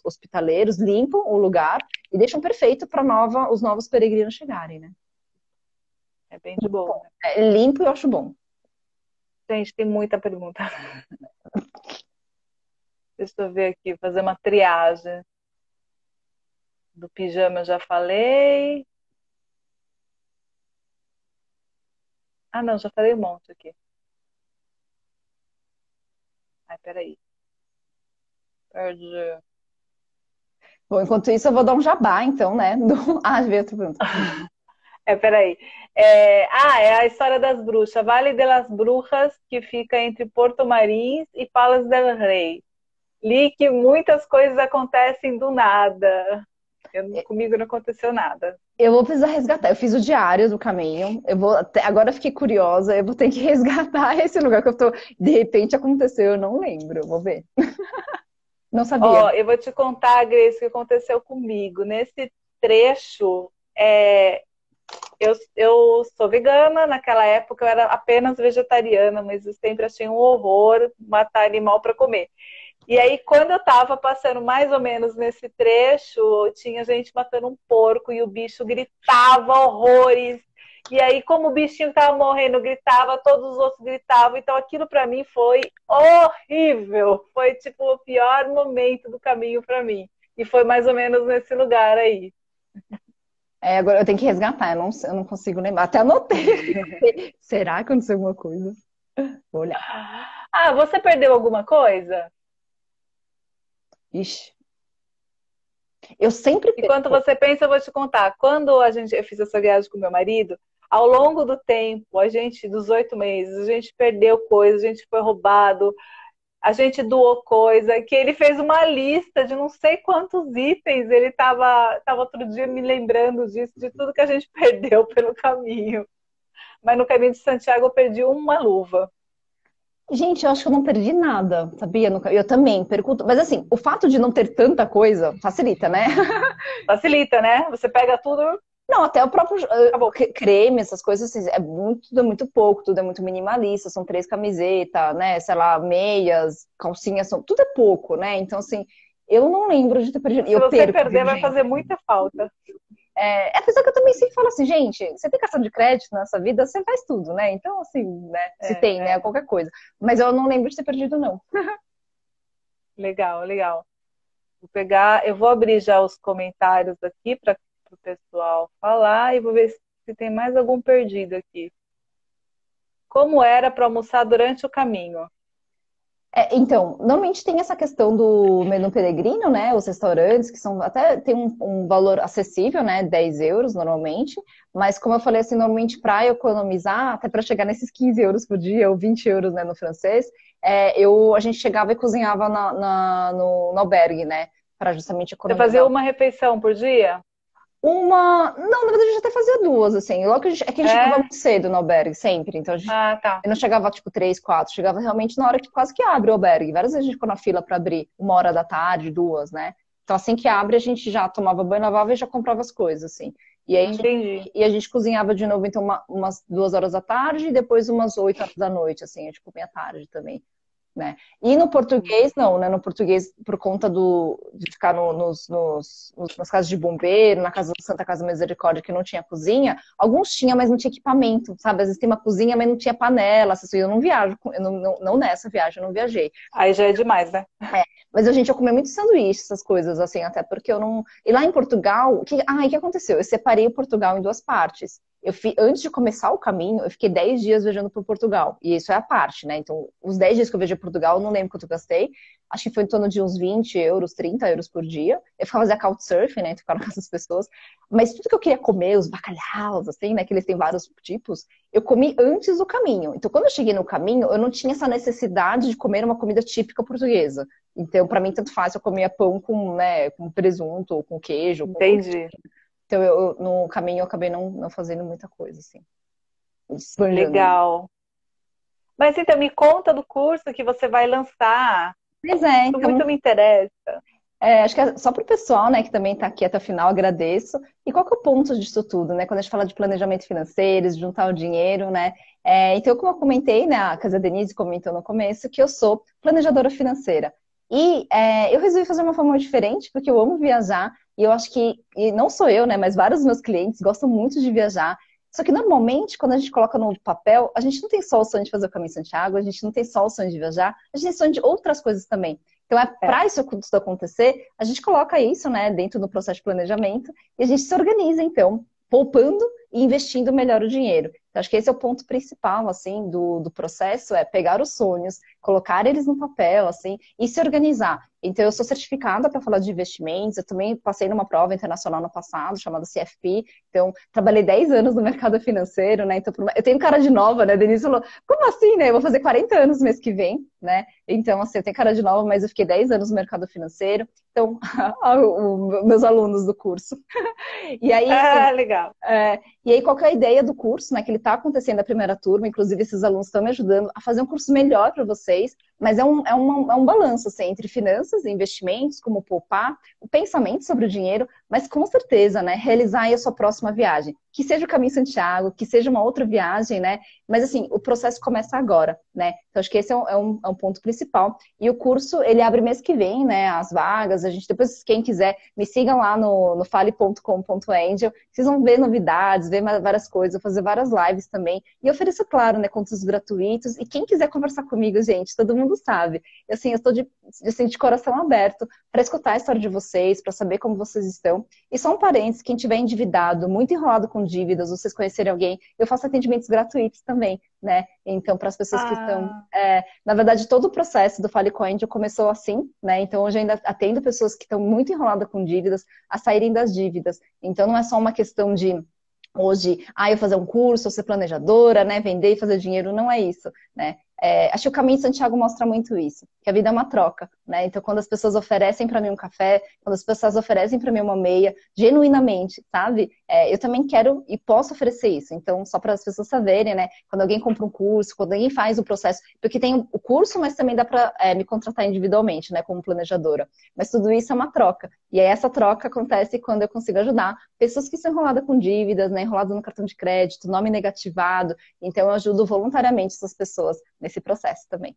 Speaker 2: hospitaleiros limpam o lugar e deixam perfeito para os novos peregrinos chegarem, né?
Speaker 1: É bem de boa, né?
Speaker 2: Limpo eu acho bom.
Speaker 1: Gente, tem muita pergunta. Deixa eu ver aqui, fazer uma triagem. Do pijama eu já falei. Ah, não, já falei um monte aqui. Ai, peraí. Perdi.
Speaker 2: Bom, enquanto isso, eu vou dar um jabá, então, né? Ah, veio outra pergunta.
Speaker 1: Peraí. É a história das bruxas. Vale de las Brujas, que fica entre Porto Marins e Palas del Rei. Li que muitas coisas acontecem do nada. Comigo não aconteceu nada.
Speaker 2: Eu vou precisar resgatar. Eu fiz o diário do caminho. Agora eu fiquei curiosa. Eu vou ter que resgatar esse lugar que eu tô. De repente aconteceu, eu não lembro. Vou ver. Não sabia.
Speaker 1: Ó, eu vou te contar, Grace, o que aconteceu comigo. Nesse trecho, eu sou vegana, naquela época eu era apenas vegetariana, mas eu sempre achei um horror matar animal para comer. E aí, quando eu estava passando mais ou menos nesse trecho, tinha gente matando um porco e o bicho gritava horrores. E aí, como o bichinho estava morrendo, gritava, todos os outros gritavam. Então, aquilo para mim foi horrível. Foi tipo o pior momento do caminho para mim. E foi mais ou menos nesse lugar aí.
Speaker 2: Agora eu tenho que resgatar. Eu não consigo lembrar. Até anotei. Será que aconteceu alguma coisa? Vou olhar.
Speaker 1: Ah, você perdeu alguma coisa?
Speaker 2: Ixi. Eu sempre
Speaker 1: Enquanto
Speaker 2: perco.
Speaker 1: você pensa, eu vou te contar. Quando eu fiz essa viagem com meu marido, ao longo do tempo, dos 8 meses, a gente perdeu coisas, a gente foi roubado, a gente doou coisa, que ele fez uma lista de não sei quantos itens, ele tava outro dia me lembrando disso, de tudo que a gente perdeu pelo caminho. Mas no caminho de Santiago eu perdi uma luva.
Speaker 2: Gente, eu acho que eu não perdi nada, sabia? Eu também perco. Mas assim, o fato de não ter tanta coisa facilita, né?
Speaker 1: Facilita, né? Você pega tudo,
Speaker 2: Não, até o próprio
Speaker 1: acabou.
Speaker 2: creme, essas coisas, assim, tudo é muito pouco, tudo é muito minimalista, são 3 camisetas, né? Sei lá, meias, calcinhas, tudo é pouco, né? Então, assim, eu não lembro de ter perdido.
Speaker 1: Se
Speaker 2: Eu
Speaker 1: você
Speaker 2: perco,
Speaker 1: perder,
Speaker 2: viu,
Speaker 1: vai
Speaker 2: gente?
Speaker 1: fazer muita falta.
Speaker 2: Apesar que eu também sempre falo assim, gente, você tem cartão de crédito nessa vida, você faz tudo, né? Então, assim, né? Se
Speaker 1: É,
Speaker 2: tem, né?
Speaker 1: é.
Speaker 2: Qualquer coisa. Mas eu não lembro de ter perdido, não.
Speaker 1: Legal, legal. Vou pegar, eu vou abrir já os comentários aqui para o pessoal falar e vou ver se tem mais algum perdido aqui. Como era para almoçar durante o caminho?
Speaker 2: Então, normalmente tem essa questão do menu peregrino, né? Os restaurantes que são até tem um valor acessível, né? 10 euros normalmente. Mas como eu falei assim, normalmente para economizar, até para chegar nesses 15 euros por dia, ou 20 euros, né, no francês, a gente chegava e cozinhava no albergue, né? Para justamente
Speaker 1: Você fazia
Speaker 2: economizar.
Speaker 1: uma refeição por dia?
Speaker 2: Não, na verdade, a gente até fazia duas, assim. Logo que é que a gente chegava
Speaker 1: É?
Speaker 2: muito cedo no albergue, sempre. Então,
Speaker 1: Ah, tá.
Speaker 2: eu não chegava, tipo, 3, 4. Chegava realmente na hora que quase que abre o albergue. Várias vezes a gente ficou na fila para abrir, 1 hora da tarde, 2, né? Então, assim que abre, a gente já tomava banho, lavava e já comprava as coisas, assim. E aí,
Speaker 1: Entendi.
Speaker 2: a gente cozinhava de novo, então, umas 2 horas da tarde e depois umas 8 horas da noite, assim. A gente comia tarde também, né? E no português, não, né? No português, por conta de ficar nas casas de bombeiro, na casa da Santa Casa Misericórdia, que não tinha cozinha, alguns tinha, mas não tinha equipamento, sabe? Às vezes tem uma cozinha, mas não tinha panela, assim, eu não viajo, eu não nessa viagem, eu não viajei.
Speaker 1: Aí já é demais, né?
Speaker 2: Mas a gente ia comer muito sanduíche, essas coisas, assim, até porque eu não. E lá em Portugal, o que aconteceu? Eu separei o Portugal em duas partes. Antes de começar o caminho, eu fiquei 10 dias viajando por Portugal. E isso é a parte, né? Então, os 10 dias que eu viajei Portugal, eu não lembro quanto eu gastei. Acho que foi em torno de uns 20 euros, 30 euros por dia. Eu ficava fazendo couchsurfing, né? Então, ficava com essas pessoas. Mas tudo que eu queria comer, os bacalhaus, assim, né? Que eles têm vários tipos, eu comi antes do caminho. Então, quando eu cheguei no caminho, eu não tinha essa necessidade de comer uma comida típica portuguesa. Então, para mim, tanto faz se eu comia pão com, né, com presunto, ou com queijo.
Speaker 1: Entendi.
Speaker 2: Então, no caminho, eu acabei não fazendo muita coisa, assim. Esbanjando.
Speaker 1: Legal. Mas então, me conta do curso que você vai lançar.
Speaker 2: Mas é,
Speaker 1: Isso
Speaker 2: então,
Speaker 1: muito me interessa.
Speaker 2: acho que é só para o pessoal, né, que também está aqui até o final, agradeço. E qual que é o ponto disso tudo, né? Quando a gente fala de planejamento financeiro, de juntar o dinheiro, né? Então, como eu comentei, né, a Casa Denise comentou no começo, que eu sou planejadora financeira. E eu resolvi fazer uma forma diferente, porque eu amo viajar, e eu acho que, e não sou eu, né, mas vários dos meus clientes gostam muito de viajar. Só que normalmente, quando a gente coloca no papel, a gente não tem só o sonho de fazer o Caminho de Santiago, a gente não tem só o sonho de viajar, a gente tem sonho de outras coisas também. Então,
Speaker 1: É.
Speaker 2: para isso tudo acontecer, a gente coloca isso, né, dentro do processo de planejamento e a gente se organiza, então, poupando e investindo melhor o dinheiro. Então, acho que esse é o ponto principal, assim, do processo, é pegar os sonhos, colocar eles no papel, assim, e se organizar. Então, eu sou certificada para falar de investimentos, eu também passei numa prova internacional no passado, chamada CFP, então, trabalhei 10 anos no mercado financeiro, né, então, eu tenho cara de nova, né, Denise falou, como assim, né, eu vou fazer 40 anos no mês que vem, né, então, assim, eu tenho cara de nova, mas eu fiquei 10 anos no mercado financeiro, então, meus alunos do curso. E aí,
Speaker 1: Ah, legal.
Speaker 2: qual que é a ideia do curso, né? Que ele está acontecendo a primeira turma, inclusive esses alunos estão me ajudando a fazer um curso melhor para vocês, mas é um balanço assim, entre finanças e investimentos, como poupar, o pensamento sobre o dinheiro, mas com certeza, né? Realizar aí a sua próxima viagem. Que seja o Caminho Santiago, que seja uma outra viagem, né? Mas assim, o processo começa agora, né? Então acho que esse é um ponto principal. E o curso, ele abre mês que vem, né? As vagas, a gente depois, quem quiser, me sigam lá no fale.com.angel, vocês vão ver novidades, ver várias coisas, fazer várias lives também. E ofereço, claro, né, conteúdos gratuitos. E quem quiser conversar comigo, gente, todo mundo sabe. E, assim, eu estou de coração aberto para escutar a história de vocês, para saber como vocês estão. E só um parênteses, quem tiver endividado, muito enrolado com dívidas, vocês conhecerem alguém, eu faço atendimentos gratuitos também, né? Então, para as pessoas que estão...
Speaker 1: Ah,
Speaker 2: na verdade, todo o processo do Fale com a Angel começou assim, né? Então, hoje ainda atendo pessoas que estão muito enroladas com dívidas a saírem das dívidas. Então, não é só uma questão de hoje, eu fazer um curso, eu ser planejadora, né? Vender e fazer dinheiro, não é isso, né? Acho que o Caminho de Santiago mostra muito isso, que a vida é uma troca, né? Então, quando as pessoas oferecem para mim um café, quando as pessoas oferecem para mim uma meia, genuinamente, sabe? Eu também quero e posso oferecer isso. Então, só para as pessoas saberem, né? Quando alguém compra um curso, quando alguém faz o processo, porque tem o curso, mas também dá para me contratar individualmente, né? Como planejadora. Mas tudo isso é uma troca. E aí essa troca acontece quando eu consigo ajudar pessoas que estão enroladas com dívidas, né? Enroladas no cartão de crédito, nome negativado. Então, eu ajudo voluntariamente essas pessoas nesse processo também.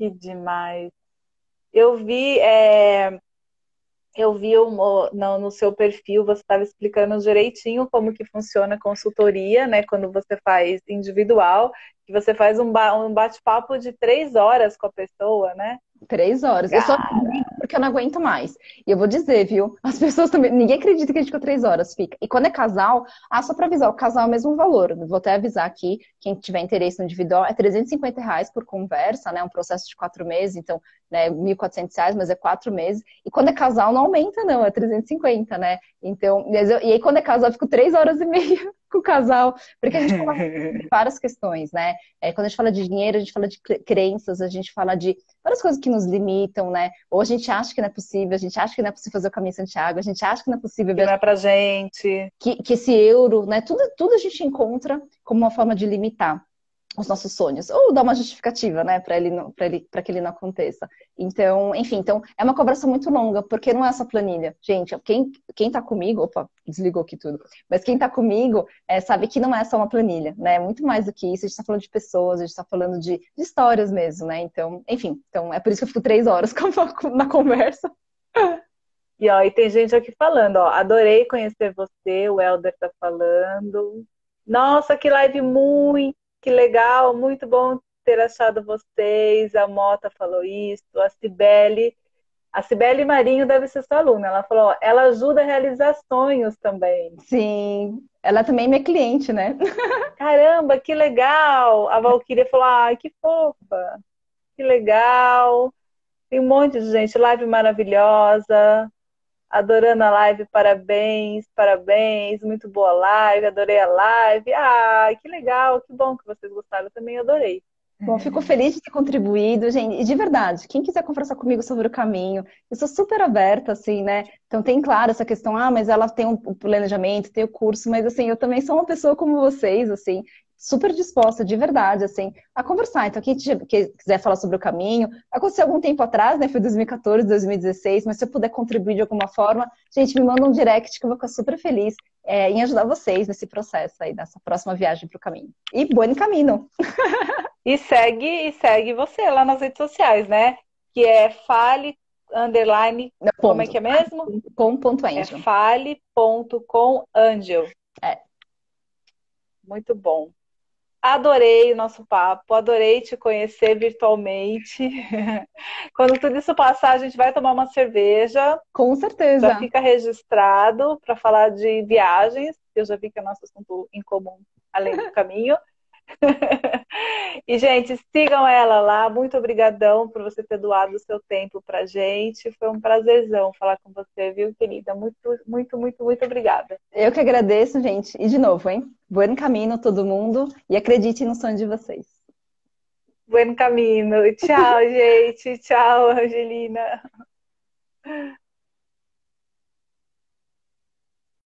Speaker 1: que demais. Eu vi, no seu perfil, você estava explicando direitinho como que funciona a consultoria, né? Quando você faz individual, que você faz um bate-papo de 3 horas com a pessoa, né?
Speaker 2: 3 horas. Eu só desligo porque eu não aguento mais. E eu vou dizer, viu? As pessoas também. Ninguém acredita que a gente ficou 3 horas, fica. E quando é casal, só pra avisar, o casal é o mesmo valor. Vou até avisar aqui, quem tiver interesse no individual, é R$ 350 por conversa, né? Um processo de 4 meses, então, né, R$ 1.400, mas é 4 meses. E quando é casal, não aumenta, não, é 350, né? Então, e aí quando é casal, eu fico 3 horas e meia com o casal, porque a gente fala de várias questões, né? Quando a gente fala de dinheiro, a gente fala de crenças, a gente fala de várias coisas que nos limitam, né? Ou a gente acha que não é possível, a gente acha que não é possível fazer o caminho de Santiago, a gente acha que não é possível
Speaker 1: Que não é pra gente.
Speaker 2: que esse euro, né? Tudo a gente encontra como uma forma de limitar os nossos sonhos, ou dar uma justificativa, né, para que ele não aconteça. Então, enfim, então é uma conversa muito longa, porque não é essa planilha. Gente, quem tá comigo, opa, desligou aqui tudo, mas quem tá comigo sabe que não é só uma planilha, né, é muito mais do que isso, a gente tá falando de pessoas, a gente tá falando de histórias mesmo, né, então, enfim, então é por isso que eu fico 3 horas na conversa.
Speaker 1: E tem gente aqui falando, ó, adorei conhecer você, o Helder tá falando. Nossa, que live muito, que legal, muito bom ter achado vocês. A Mota falou isso, a Cibele Marinho deve ser sua aluna. Ela falou, ó, ela ajuda a realizar sonhos também.
Speaker 2: Sim, ela também é minha cliente, né?
Speaker 1: Caramba, que legal! A Valquíria falou, ai, que fofa, que legal. Tem um monte de gente, live maravilhosa. Adorando a live, parabéns, parabéns, muito boa live, adorei a live. Ah, que legal, que bom que vocês gostaram, eu também adorei.
Speaker 2: Bom, fico feliz de ter contribuído, gente. E de verdade, quem quiser conversar comigo sobre o caminho, eu sou super aberta, assim, né? Então tem claro essa questão, mas ela tem um planejamento, tem o curso, mas assim, eu também sou uma pessoa como vocês, assim, super disposta, de verdade, assim, a conversar. Então, quem quiser falar sobre o caminho, aconteceu algum tempo atrás, né? Foi 2014, 2016, mas se eu puder contribuir de alguma forma, gente, me manda um direct que eu vou ficar super feliz em ajudar vocês nesse processo aí, nessa próxima viagem para o caminho. E bom caminho!
Speaker 1: E segue você lá nas redes sociais, né? Que é fale, underline, como é que é mesmo?
Speaker 2: Com.angel.
Speaker 1: É fale.comangel.
Speaker 2: É.
Speaker 1: Muito bom. Adorei o nosso papo, adorei te conhecer virtualmente. Quando tudo isso passar, a gente vai tomar uma cerveja.
Speaker 2: Com certeza.
Speaker 1: Já fica registrado para falar de viagens. Eu já vi que é nosso assunto em comum, além do caminho. E, gente, sigam ela lá. Muito obrigadão por você ter doado o seu tempo pra gente. Foi um prazerzão falar com você, viu, querida? Muito, muito, muito, muito obrigada.
Speaker 2: Eu que agradeço, gente. E de novo, hein? Buen caminho, todo mundo. E acredite no sonho de vocês.
Speaker 1: Buen caminho. Tchau, gente. Tchau, Angelina.